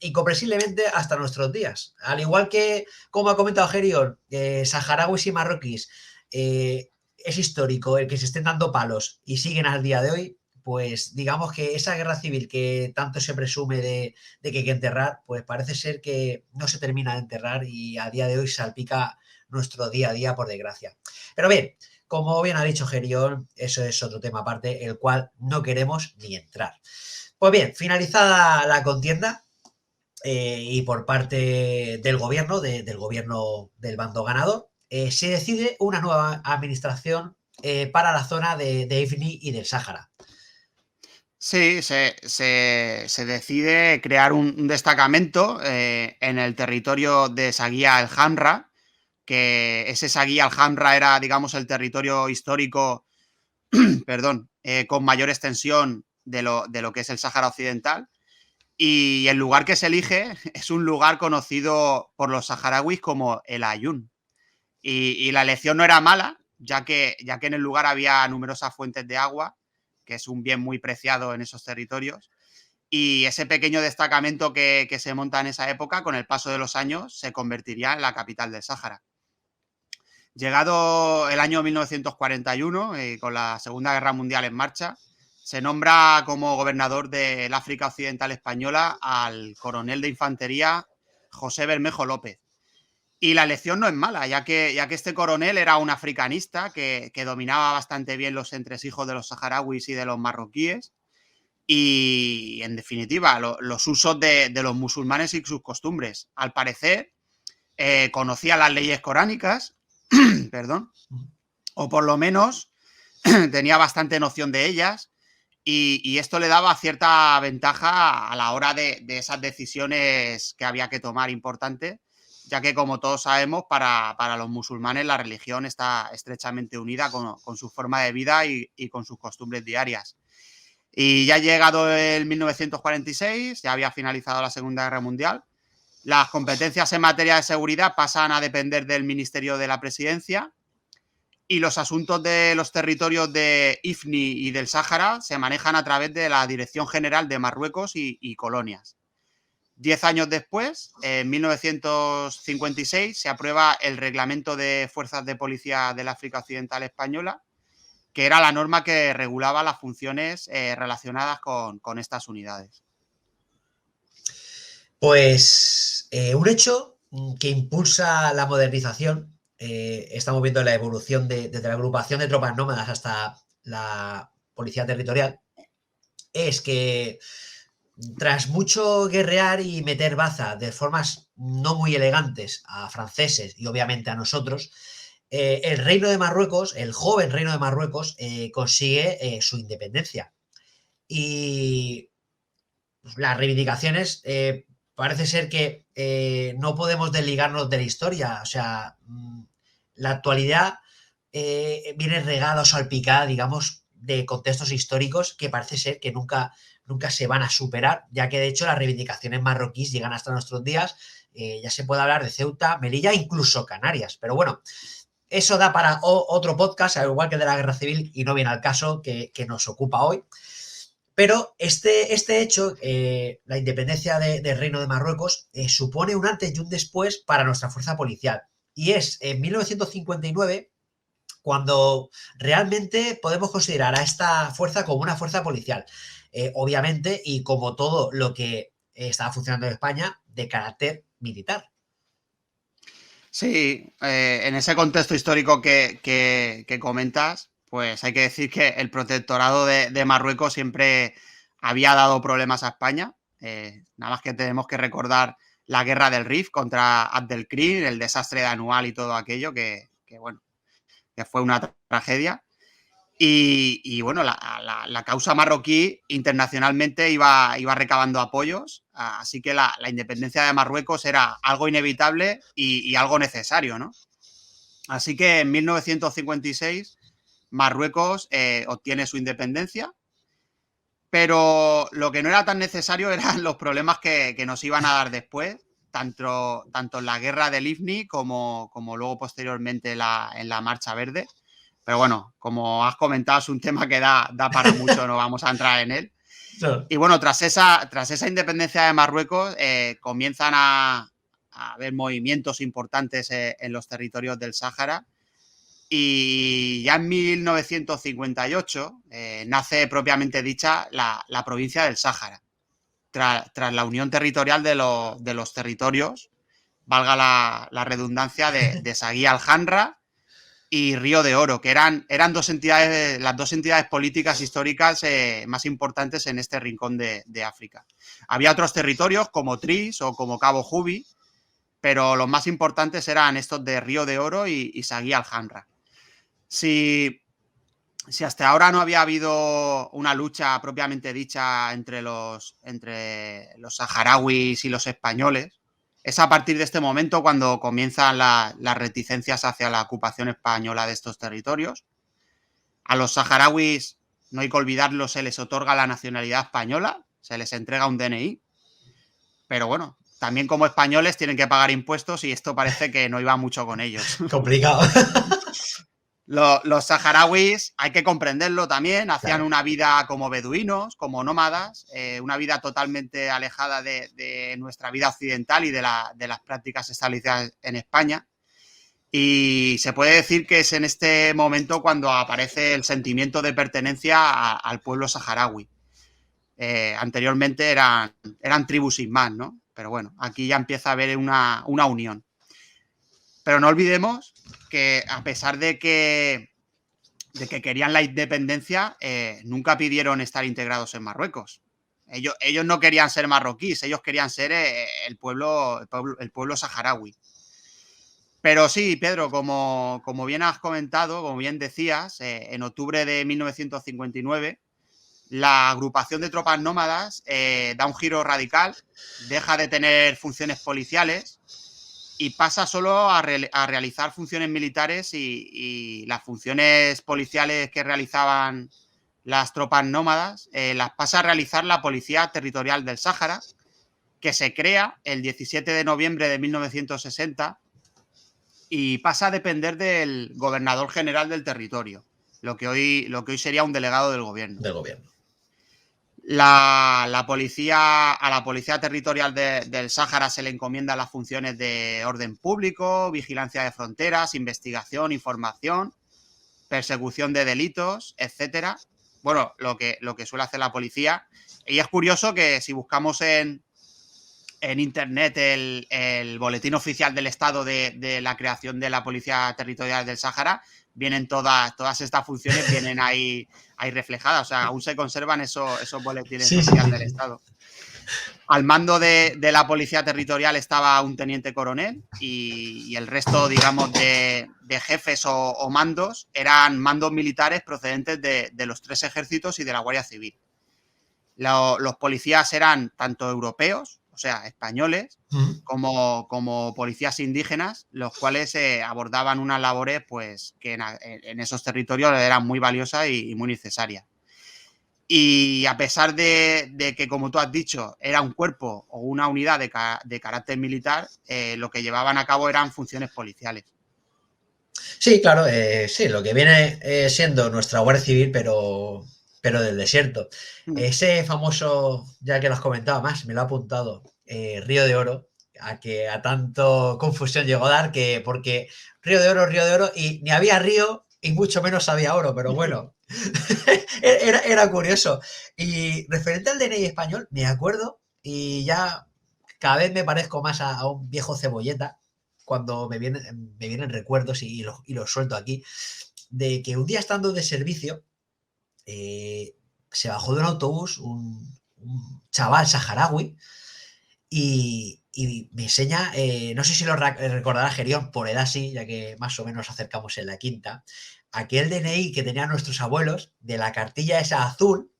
incomprensiblemente hasta nuestros días. Al igual que, como ha comentado Gerion, saharauis y marroquíes, es histórico el que se estén dando palos y siguen al día de hoy. Pues digamos que esa guerra civil que tanto se presume de que hay que enterrar, pues parece ser que no se termina de enterrar y a día de hoy salpica nuestro día a día, por desgracia. Pero bien, como bien ha dicho Gerion, eso es otro tema aparte, el cual no queremos ni entrar. Pues bien, finalizada la contienda, y por parte del gobierno, del gobierno del bando ganador, se decide una nueva administración para la zona de Ifni y del Sáhara. Sí, se decide crear un destacamento en el territorio de Saguía el Hamra, que ese Saguía el Hamra era, digamos, el territorio histórico perdón, con mayor extensión de lo que es el Sáhara Occidental. Y el lugar que se elige es un lugar conocido por los saharauis como el Ayun. Y la elección no era mala, ya que en el lugar había numerosas fuentes de agua, que es un bien muy preciado en esos territorios. Y ese pequeño destacamento que se monta en esa época, con el paso de los años, se convertiría en la capital del Sáhara. Llegado el año 1941, con la Segunda Guerra Mundial en marcha, se nombra como gobernador del África Occidental Española al coronel de infantería José Bermejo López. Y la elección no es mala, ya que este coronel era un africanista que dominaba bastante bien los entresijos de los saharauis y de los marroquíes. Y, en definitiva, los usos de los musulmanes y sus costumbres. Al parecer, conocía las leyes coránicas, perdón, o por lo menos tenía bastante noción de ellas, y esto le daba cierta ventaja a la hora de esas decisiones que había que tomar importantes, ya que, como todos sabemos, para los musulmanes la religión está estrechamente unida con su forma de vida y con sus costumbres diarias. Y ya llegado el 1946, ya había finalizado la Segunda Guerra Mundial, las competencias en materia de seguridad pasan a depender del Ministerio de la Presidencia, y los asuntos de los territorios de Ifni y del Sáhara se manejan a través de la Dirección General de Marruecos y Colonias. 10 años después, en 1956, se aprueba el Reglamento de Fuerzas de Policía del África Occidental Española, que era la norma que regulaba las funciones relacionadas con estas unidades. Pues un hecho que impulsa la modernización. Estamos viendo la evolución desde la agrupación de tropas nómadas hasta la policía territorial. Es que, tras mucho guerrear y meter baza de formas no muy elegantes a franceses y obviamente a nosotros, el reino de Marruecos, el joven reino de Marruecos, consigue su independencia. Y las reivindicaciones, parece ser que no podemos desligarnos de la historia. O sea, la actualidad viene regada o salpicada, digamos, de contextos históricos que parece ser que nunca se van a superar, ya que de hecho las reivindicaciones marroquíes llegan hasta nuestros días. Ya se puede hablar de Ceuta, Melilla, incluso Canarias. Pero bueno, eso da para otro podcast, al igual que de la guerra civil, y no viene al caso que nos ocupa hoy. Pero este hecho, la independencia del Reino de Marruecos, supone un antes y un después para nuestra fuerza policial. Y es en 1959 cuando realmente podemos considerar a esta fuerza como una fuerza policial. Obviamente, y como todo lo que estaba funcionando en España, de carácter militar. Sí, en ese contexto histórico que comentas, pues hay que decir que el protectorado de Marruecos siempre había dado problemas a España. Nada más que tenemos que recordar la guerra del Rif contra Abdelkrim, el desastre de Anual y todo aquello, que bueno, que fue una tragedia. Y bueno, la causa marroquí internacionalmente iba recabando apoyos, así que la independencia de Marruecos era algo inevitable y algo necesario, ¿no? Así que en 1956 Marruecos obtiene su independencia, pero lo que no era tan necesario eran los problemas que nos iban a dar después, tanto en la guerra del Ifni como luego posteriormente en la Marcha Verde. Pero bueno, como has comentado, es un tema que da para mucho, no vamos a entrar en él. Y bueno, tras esa independencia de Marruecos, comienzan a haber movimientos importantes en los territorios del Sáhara. Y ya en 1958 nace propiamente dicha la provincia del Sáhara, tras la unión territorial de los territorios, valga la redundancia, de Sagui Alhandra y Río de Oro, que eran las dos entidades políticas históricas más importantes en este rincón de África. Había otros territorios como Tris o como Cabo Jubi, pero los más importantes eran estos de Río de Oro y Sagui Alhandra. Si hasta ahora no había habido una lucha propiamente dicha entre los saharauis y los españoles, es a partir de este momento cuando comienzan las reticencias hacia la ocupación española de estos territorios. A los saharauis, no hay que olvidarlo, se les otorga la nacionalidad española, se les entrega un DNI, pero bueno, también como españoles tienen que pagar impuestos y esto parece que no iba mucho con ellos. Complicado. Los saharauis, hay que comprenderlo también, hacían Claro. una vida como beduinos, como nómadas, una vida totalmente alejada de nuestra vida occidental y de las prácticas establecidas en España. Y se puede decir que es en este momento cuando aparece el sentimiento de pertenencia al pueblo saharaui. Anteriormente eran tribus sin más, ¿no? Pero bueno, aquí ya empieza a haber una unión. Pero no olvidemos que a pesar de que querían la independencia, nunca pidieron estar integrados en Marruecos. Ellos no querían ser marroquíes, ellos querían ser el pueblo saharaui. Pero sí, Pedro, como bien has comentado, como bien decías, en octubre de 1959, la agrupación de tropas nómadas da un giro radical, deja de tener funciones policiales y pasa solo a realizar funciones militares y las funciones policiales que realizaban las tropas nómadas las pasa a realizar la Policía Territorial del Sáhara, que se crea el 17 de noviembre de 1960 y pasa a depender del gobernador general del territorio, lo que hoy sería un delegado del gobierno. A la Policía Territorial del Sáhara se le encomiendan las funciones de orden público, vigilancia de fronteras, investigación, información, persecución de delitos, etcétera. Bueno, lo que suele hacer la policía. Y es curioso que si buscamos en internet el boletín oficial del Estado de la creación de la Policía Territorial del Sáhara, vienen todas estas funciones, vienen ahí reflejadas. O sea, aún se conservan esos boletines oficiales del Estado. Al mando de la policía territorial estaba un teniente coronel y el resto, digamos, de jefes o mandos eran mandos militares procedentes de los 3 ejércitos y de la Guardia Civil. Los policías eran tanto europeos, o sea, españoles, como policías indígenas, los cuales abordaban unas labores pues, que en esos territorios eran muy valiosas y muy necesarias. Y a pesar de que, como tú has dicho, era un cuerpo o una unidad de carácter militar, lo que llevaban a cabo eran funciones policiales. Sí, claro, sí, lo que viene siendo nuestra Guardia Civil, pero del desierto. Ese famoso, ya que lo has comentado más, me lo ha apuntado, Río de Oro, a que a tanto confusión llegó a dar, que porque Río de Oro, y ni había río y mucho menos había oro, pero bueno, era curioso. Y referente al DNI español, me acuerdo, y ya cada vez me parezco más a un viejo cebolleta, cuando me vienen recuerdos y los suelto aquí, de que un día estando de servicio, se bajó de un autobús un chaval saharaui y me enseña, no sé si lo recordará Gerión, por edad sí, ya que más o menos nos acercamos en la quinta, aquel DNI que tenían nuestros abuelos, de la cartilla esa azul,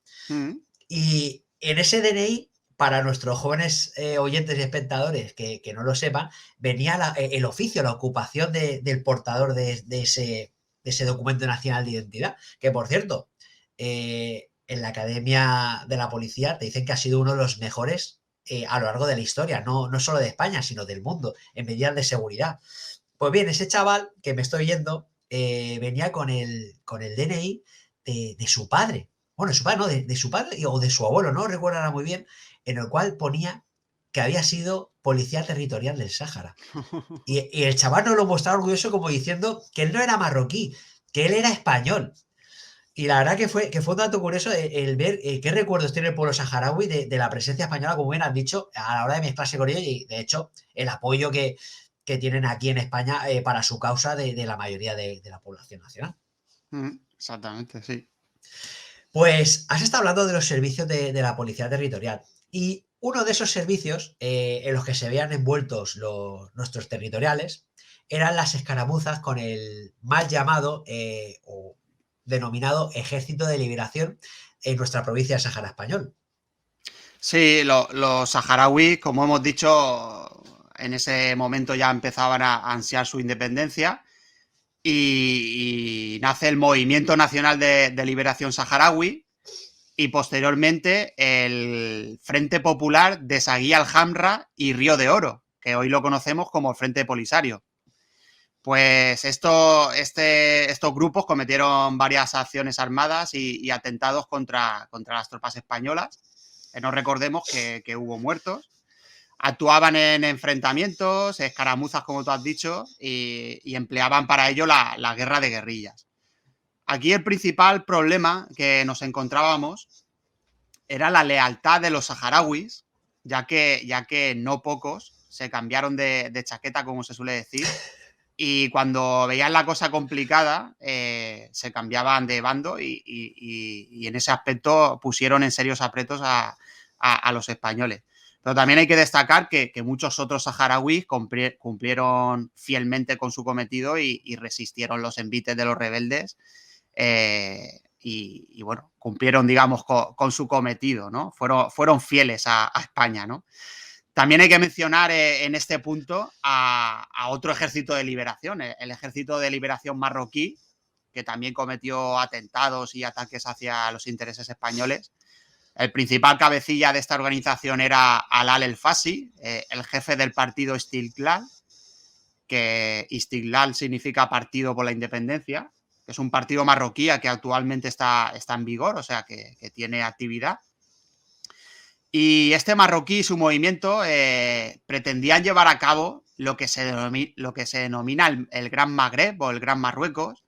y en ese DNI, para nuestros jóvenes oyentes y espectadores que no lo sepan, venía el oficio, la ocupación del portador de ese documento nacional de identidad, que por cierto, en la Academia de la Policía te dicen que ha sido uno de los mejores a lo largo de la historia, no solo de España, sino del mundo, en medidas de seguridad. Pues bien, ese chaval que me estoy yendo venía con el DNI de su padre. Bueno, de su padre, no, de su padre o de su abuelo, no recuerdo ahora muy bien, en el cual ponía que había sido policía territorial del Sáhara. Y el chaval nos lo mostraba orgulloso como diciendo que él no era marroquí, que él era español. Y la verdad que fue un dato curioso el ver qué recuerdos tiene el pueblo saharaui de la presencia española, como bien has dicho, a la hora de mezclarse con ellos y, de hecho, el apoyo que tienen aquí en España para su causa de la mayoría de la población nacional. Exactamente, sí. Pues has estado hablando de los servicios de la Policía Territorial y uno de esos servicios en los que se veían envueltos nuestros territoriales eran las escaramuzas con el mal llamado o denominado Ejército de Liberación en nuestra provincia de Sáhara Español. Sí, los saharauis, como hemos dicho, en ese momento ya empezaban a ansiar su independencia y nace el Movimiento Nacional de Liberación Saharaui y posteriormente el Frente Popular de Saguí al-Hamra y Río de Oro, que hoy lo conocemos como el Frente Polisario. Pues estos grupos cometieron varias acciones armadas y atentados contra las tropas españolas. No recordemos que hubo muertos. Actuaban en enfrentamientos, escaramuzas, como tú has dicho, y empleaban para ello la guerra de guerrillas. Aquí el principal problema que nos encontrábamos era la lealtad de los saharauis, ya que no pocos se cambiaron de chaqueta, como se suele decir, y cuando veían la cosa complicada se cambiaban de bando y en ese aspecto pusieron en serios aprietos a los españoles. Pero también hay que destacar que muchos otros saharauis cumplieron fielmente con su cometido y resistieron los envites de los rebeldes y bueno, cumplieron, digamos, con su cometido, ¿no? Fueron fieles a España, ¿no? También hay que mencionar en este punto a otro ejército de liberación, el Ejército de Liberación Marroquí, que también cometió atentados y ataques hacia los intereses españoles. El principal cabecilla de esta organización era Alal El Fassi, el jefe del partido Istiqlal, que Istiqlal significa Partido por la Independencia, que es un partido marroquí que actualmente está en vigor, o sea, que tiene actividad. Y este marroquí y su movimiento pretendían llevar a cabo lo que se denomina el Gran Magreb o el Gran Marruecos,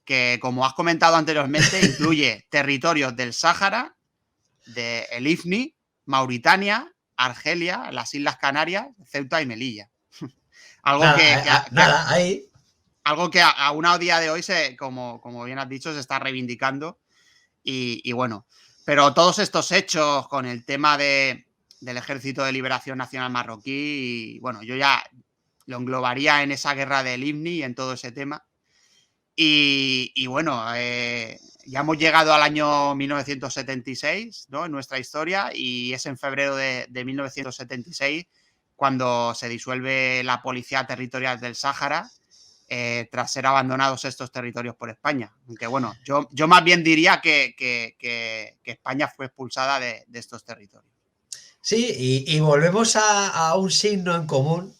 que, como has comentado anteriormente, incluye territorios del Sáhara, de el Ifni, Mauritania, Argelia, las Islas Canarias, Ceuta y Melilla. Algo algo que aún a día de hoy, como bien has dicho, se está reivindicando y bueno. Pero todos estos hechos con el tema de del Ejército de Liberación Nacional Marroquí y bueno, yo ya lo englobaría en esa guerra del IMNI y en todo ese tema. Y bueno, ya hemos llegado al año 1976, ¿no? En nuestra historia, y es en febrero de 1976 cuando se disuelve la Policía Territorial del Sáhara tras ser abandonados estos territorios por España. Aunque bueno, yo más bien diría que España fue expulsada de estos territorios. Sí, y volvemos a un signo en común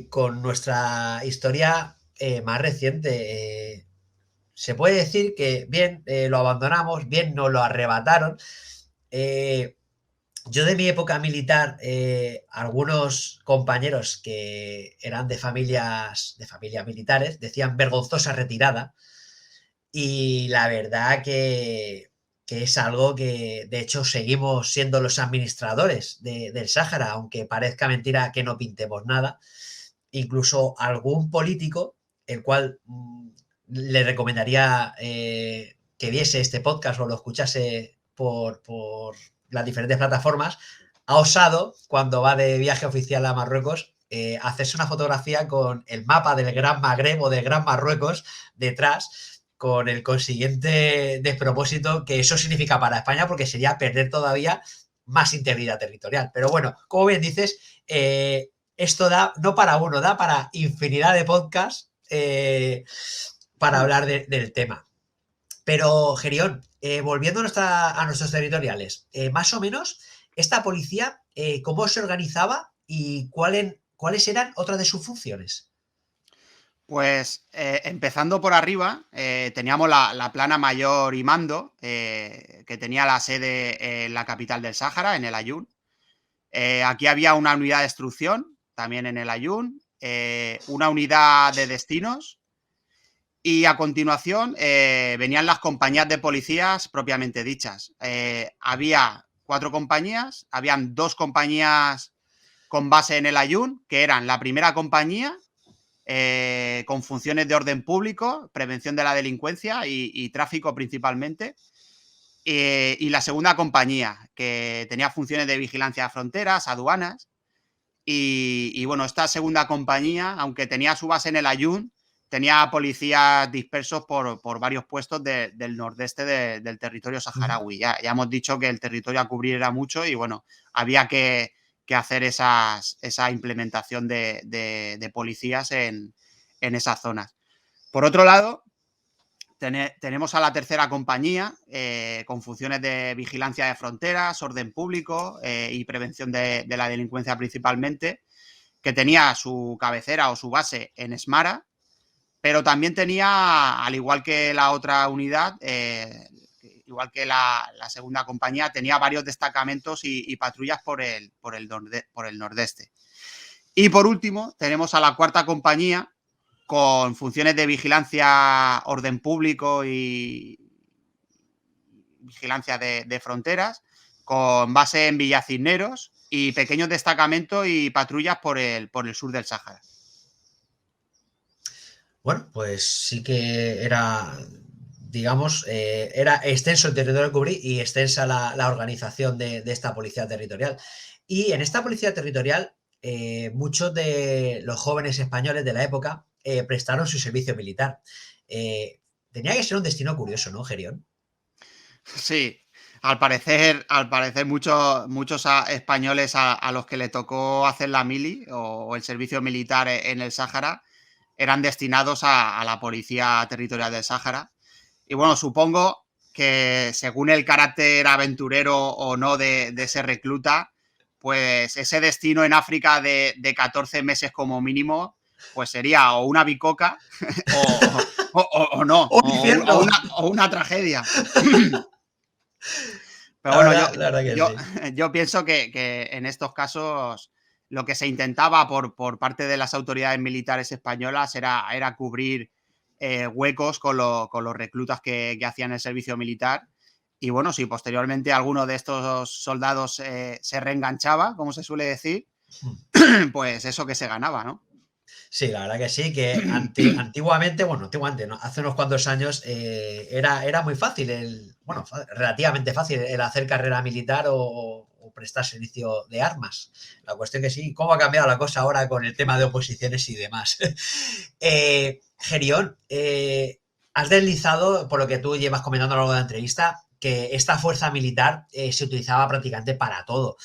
con nuestra historia más reciente. Se puede decir que bien lo abandonamos, bien nos lo arrebataron. Yo de mi época militar, algunos compañeros que eran de familias militares decían vergonzosa retirada y la verdad que es algo que de hecho seguimos siendo los administradores del Sáhara, aunque parezca mentira que no pintemos nada. Incluso algún político, el cual le recomendaría que viese este podcast o lo escuchase por las diferentes plataformas, ha osado, cuando va de viaje oficial a Marruecos, hacerse una fotografía con el mapa del Gran Magreb o del Gran Marruecos detrás, con el consiguiente despropósito que eso significa para España, porque sería perder todavía más integridad territorial. Pero bueno, como bien dices, esto da, no para uno, da para infinidad de podcasts para hablar del tema. Pero, Gerión, volviendo a nuestros territoriales, más o menos, esta policía, ¿cómo se organizaba y cuáles eran otras de sus funciones? Pues empezando por arriba, teníamos la plana mayor y mando, que tenía la sede en la capital del Sáhara, en el Aaiún. Aquí había una unidad de instrucción, también en el Aaiún, una unidad de destinos y a continuación venían las compañías de policías propiamente dichas. Había 4 compañías, habían 2 compañías con base en el Aaiún, que eran la primera compañía, con funciones de orden público, prevención de la delincuencia y tráfico principalmente. Y la segunda compañía, que tenía funciones de vigilancia de fronteras, aduanas. Y bueno, esta segunda compañía, aunque tenía su base en el Aaiún, tenía policías dispersos por varios puestos del nordeste del territorio saharaui. Ya hemos dicho que el territorio a cubrir era mucho y bueno, había que hacer esa implementación de policías en esas zonas. Por otro lado, tenemos a la tercera compañía con funciones de vigilancia de fronteras, orden público y prevención de la delincuencia principalmente, que tenía su cabecera o su base en Esmara, pero también tenía, al igual que la otra unidad, igual que la segunda compañía, tenía varios destacamentos y patrullas por el nordeste. Y por último, tenemos a la cuarta compañía con funciones de vigilancia, orden público y vigilancia de fronteras, con base en Villacisneros y pequeños destacamentos y patrullas por el sur del Sáhara. Bueno, pues sí que era, digamos, era extenso el territorio que cubrí y extensa la organización de esta policía territorial. Y en esta policía territorial, muchos de los jóvenes españoles de la época prestaron su servicio militar. Tenía que ser un destino curioso, ¿no, Gerión? Sí, al parecer muchos españoles a los que le tocó hacer la mili o el servicio militar en el Sáhara eran destinados a la Policía Territorial del Sáhara. Y bueno, supongo que según el carácter aventurero o no de ese recluta, pues ese destino en África de 14 meses como mínimo, pues sería o una bicoca o no, o una tragedia. Pero bueno, yo pienso que en estos casos lo que se intentaba por parte de las autoridades militares españolas era cubrir huecos con los reclutas que hacían el servicio militar. Y bueno, si posteriormente alguno de estos soldados se reenganchaba, como se suele decir, pues eso que se ganaba, ¿no? Sí, la verdad que sí, que antiguamente, ¿no? Hace unos cuantos años era muy fácil, relativamente fácil el hacer carrera militar o o prestar servicio de armas. La cuestión que sí, ¿cómo ha cambiado la cosa ahora con el tema de oposiciones y demás? Gerión, has deslizado, por lo que tú llevas comentando a lo largo de la entrevista, que esta fuerza militar se utilizaba prácticamente para todo.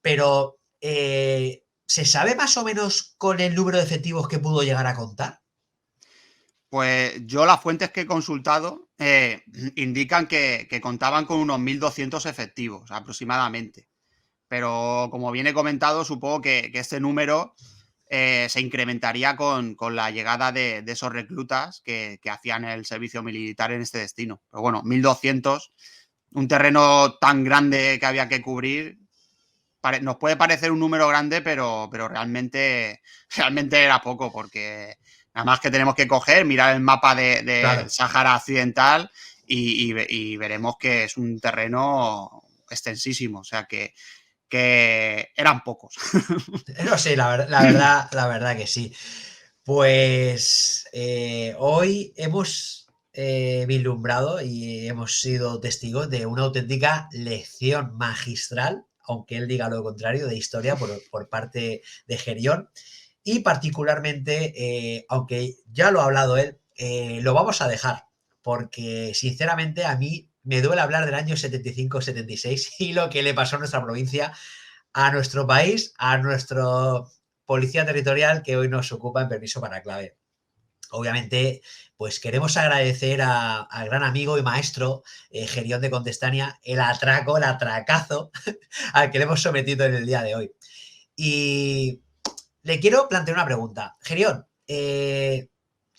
Pero, ¿se sabe más o menos con el número de efectivos que pudo llegar a contar? Pues yo las fuentes que he consultado indican que contaban con unos 1.200 efectivos aproximadamente. Pero como bien he comentado, supongo que este número se incrementaría con la llegada de esos reclutas que hacían el servicio militar en este destino. Pero bueno, 1.200, un terreno tan grande que había que cubrir, nos puede parecer un número grande, pero realmente era poco, porque nada más que tenemos que coger, mirar el mapa del Claro. Sáhara Occidental y veremos que es un terreno extensísimo, o sea que eran pocos. No sé, la verdad que sí. Pues hoy hemos vislumbrado y hemos sido testigos de una auténtica lección magistral, aunque él diga lo contrario, de historia por parte de Gerión. Y particularmente, aunque ya lo ha hablado él, lo vamos a dejar, porque sinceramente a mí me duele hablar del año 75-76 y lo que le pasó a nuestra provincia, a nuestro país, a nuestro policía territorial que hoy nos ocupa en Permiso para Clave. Obviamente, pues queremos agradecer al gran amigo y maestro Gerión de Contestania el atracazo al que le hemos sometido en el día de hoy. Y le quiero plantear una pregunta. Gerión, ¿qué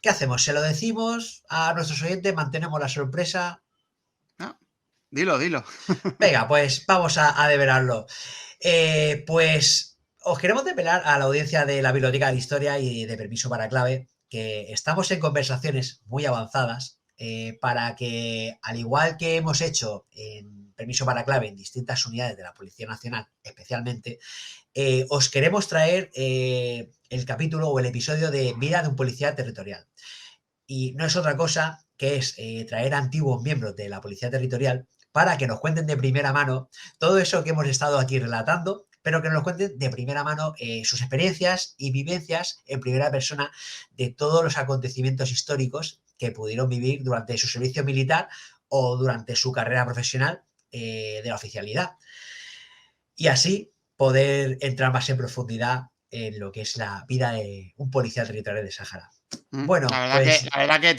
hacemos? ¿Se lo decimos a nuestros oyentes? ¿Mantenemos la sorpresa? No, dilo. Venga, pues vamos a develarlo. Pues os queremos develar a la audiencia de la Biblioteca de Historia y de Permiso para Clave que estamos en conversaciones muy avanzadas para que, al igual que hemos hecho en Permiso para Clave en distintas unidades de la Policía Nacional, especialmente, os queremos traer el capítulo o el episodio de Vida de un Policía Territorial. Y no es otra cosa que es traer a antiguos miembros de la Policía Territorial para que nos cuenten de primera mano todo eso que hemos estado aquí relatando, pero que nos cuenten de primera mano sus experiencias y vivencias en primera persona de todos los acontecimientos históricos que pudieron vivir durante su servicio militar o durante su carrera profesional de la oficialidad. Y así poder entrar más en profundidad en lo que es la vida de un policía territorial de Sáhara. Bueno, La pues verdad que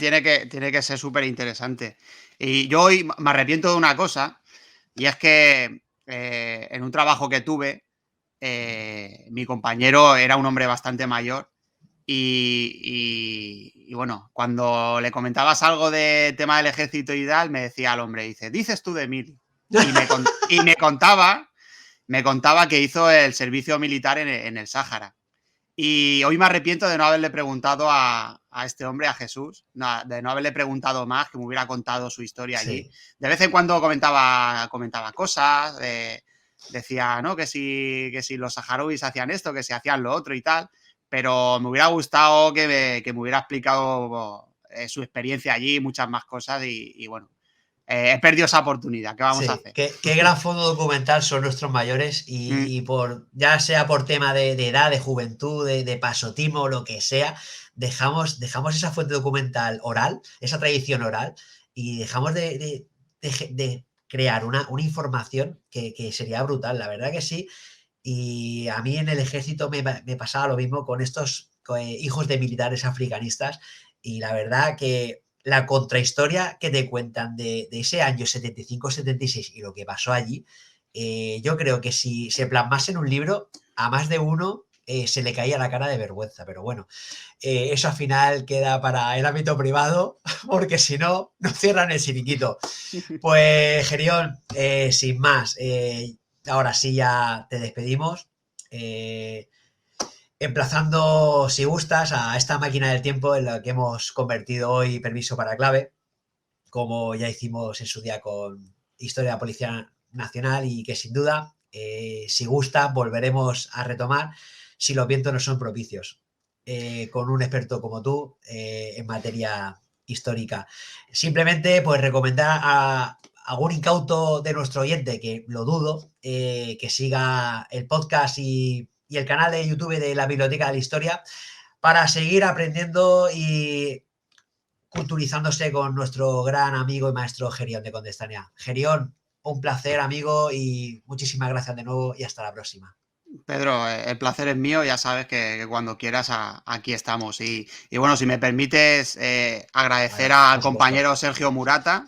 tiene que ser súper interesante. Y yo hoy me arrepiento de una cosa, y es que en un trabajo que tuve, mi compañero era un hombre bastante mayor y bueno, cuando le comentabas algo de tema del ejército y tal, me decía el hombre, dices tú de mil. Y me contaba que hizo el servicio militar en el Sáhara. Y hoy me arrepiento de no haberle preguntado a este hombre, a Jesús, de no haberle preguntado más, que me hubiera contado su historia allí. sí. De vez en cuando comentaba cosas, decía, ¿no? Que si los saharauis hacían esto, que si hacían lo otro y tal, pero me hubiera gustado que me hubiera explicado su experiencia allí, muchas más cosas y bueno, he perdido esa oportunidad. ¿Qué vamos a Sí, hacer? qué gran fondo documental son nuestros mayores y por ya sea por tema de edad, de juventud, de pasotismo o lo que sea, dejamos esa fuente documental oral, esa tradición oral y dejamos de crear una información que sería brutal, la verdad que sí. Y a mí en el ejército me pasaba lo mismo con estos hijos de militares africanistas y la verdad que la contrahistoria que te cuentan de ese año 75-76 y lo que pasó allí, yo creo que si se plasmase en un libro, a más de uno se le caía la cara de vergüenza. Pero bueno, eso al final queda para el ámbito privado, porque si no, nos cierran el siriquito. Pues, Gerión, sin más, ahora sí ya te despedimos. Emplazando, si gustas, a esta máquina del tiempo en la que hemos convertido hoy Permiso para Clave, como ya hicimos en su día con Historia de la Policía Nacional y que sin duda, si gusta, volveremos a retomar si los vientos no son propicios, con un experto como tú en materia histórica. Simplemente, pues recomendar algún incauto de nuestro oyente, que lo dudo, que siga el podcast y el canal de YouTube de la Biblioteca de la Historia para seguir aprendiendo y culturizándose con nuestro gran amigo y maestro Gerión de Condestania. Gerión, un placer, amigo, y muchísimas gracias de nuevo y hasta la próxima. Pedro, el placer es mío, ya sabes que cuando quieras aquí estamos. Y bueno, si me permites agradecer al compañero Sergio Murata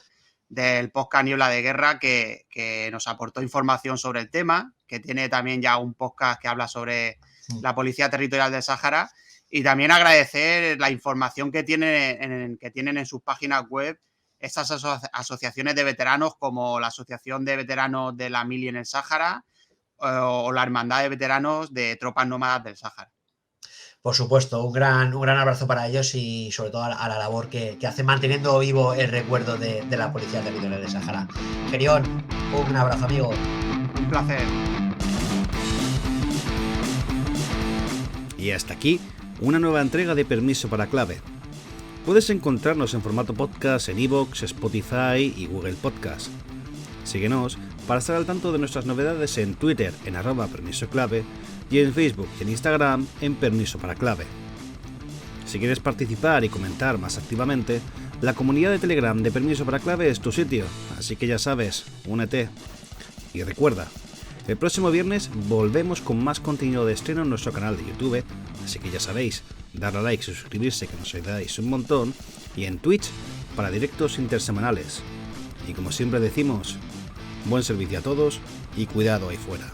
del podcast Niebla de Guerra que nos aportó información sobre el tema, que tiene también ya un podcast que habla sobre la Policía Territorial del Sáhara, y también agradecer la información que tienen en sus páginas web estas asociaciones de veteranos como la Asociación de Veteranos de la Mili en el Sáhara o la Hermandad de Veteranos de Tropas Nómadas del Sáhara. Por supuesto, un gran abrazo para ellos y sobre todo a la labor que hacen manteniendo vivo el recuerdo de la Policía Territorial del Sáhara. Gerión, un abrazo, amigo. Un placer. Y hasta aquí una nueva entrega de Permiso para Clave. Puedes encontrarnos en formato podcast en iVoox, Spotify y Google Podcast. Síguenos para estar al tanto de nuestras novedades en Twitter en @permisoclave y en Facebook y en Instagram en Permiso para Clave. Si quieres participar y comentar más activamente, la comunidad de Telegram de Permiso para Clave es tu sitio, así que ya sabes, únete. Y recuerda, el próximo viernes volvemos con más contenido de estreno en nuestro canal de YouTube, así que ya sabéis, darle a like y suscribirse que nos ayudáis un montón, y en Twitch para directos intersemanales. Y como siempre decimos, buen servicio a todos y cuidado ahí fuera.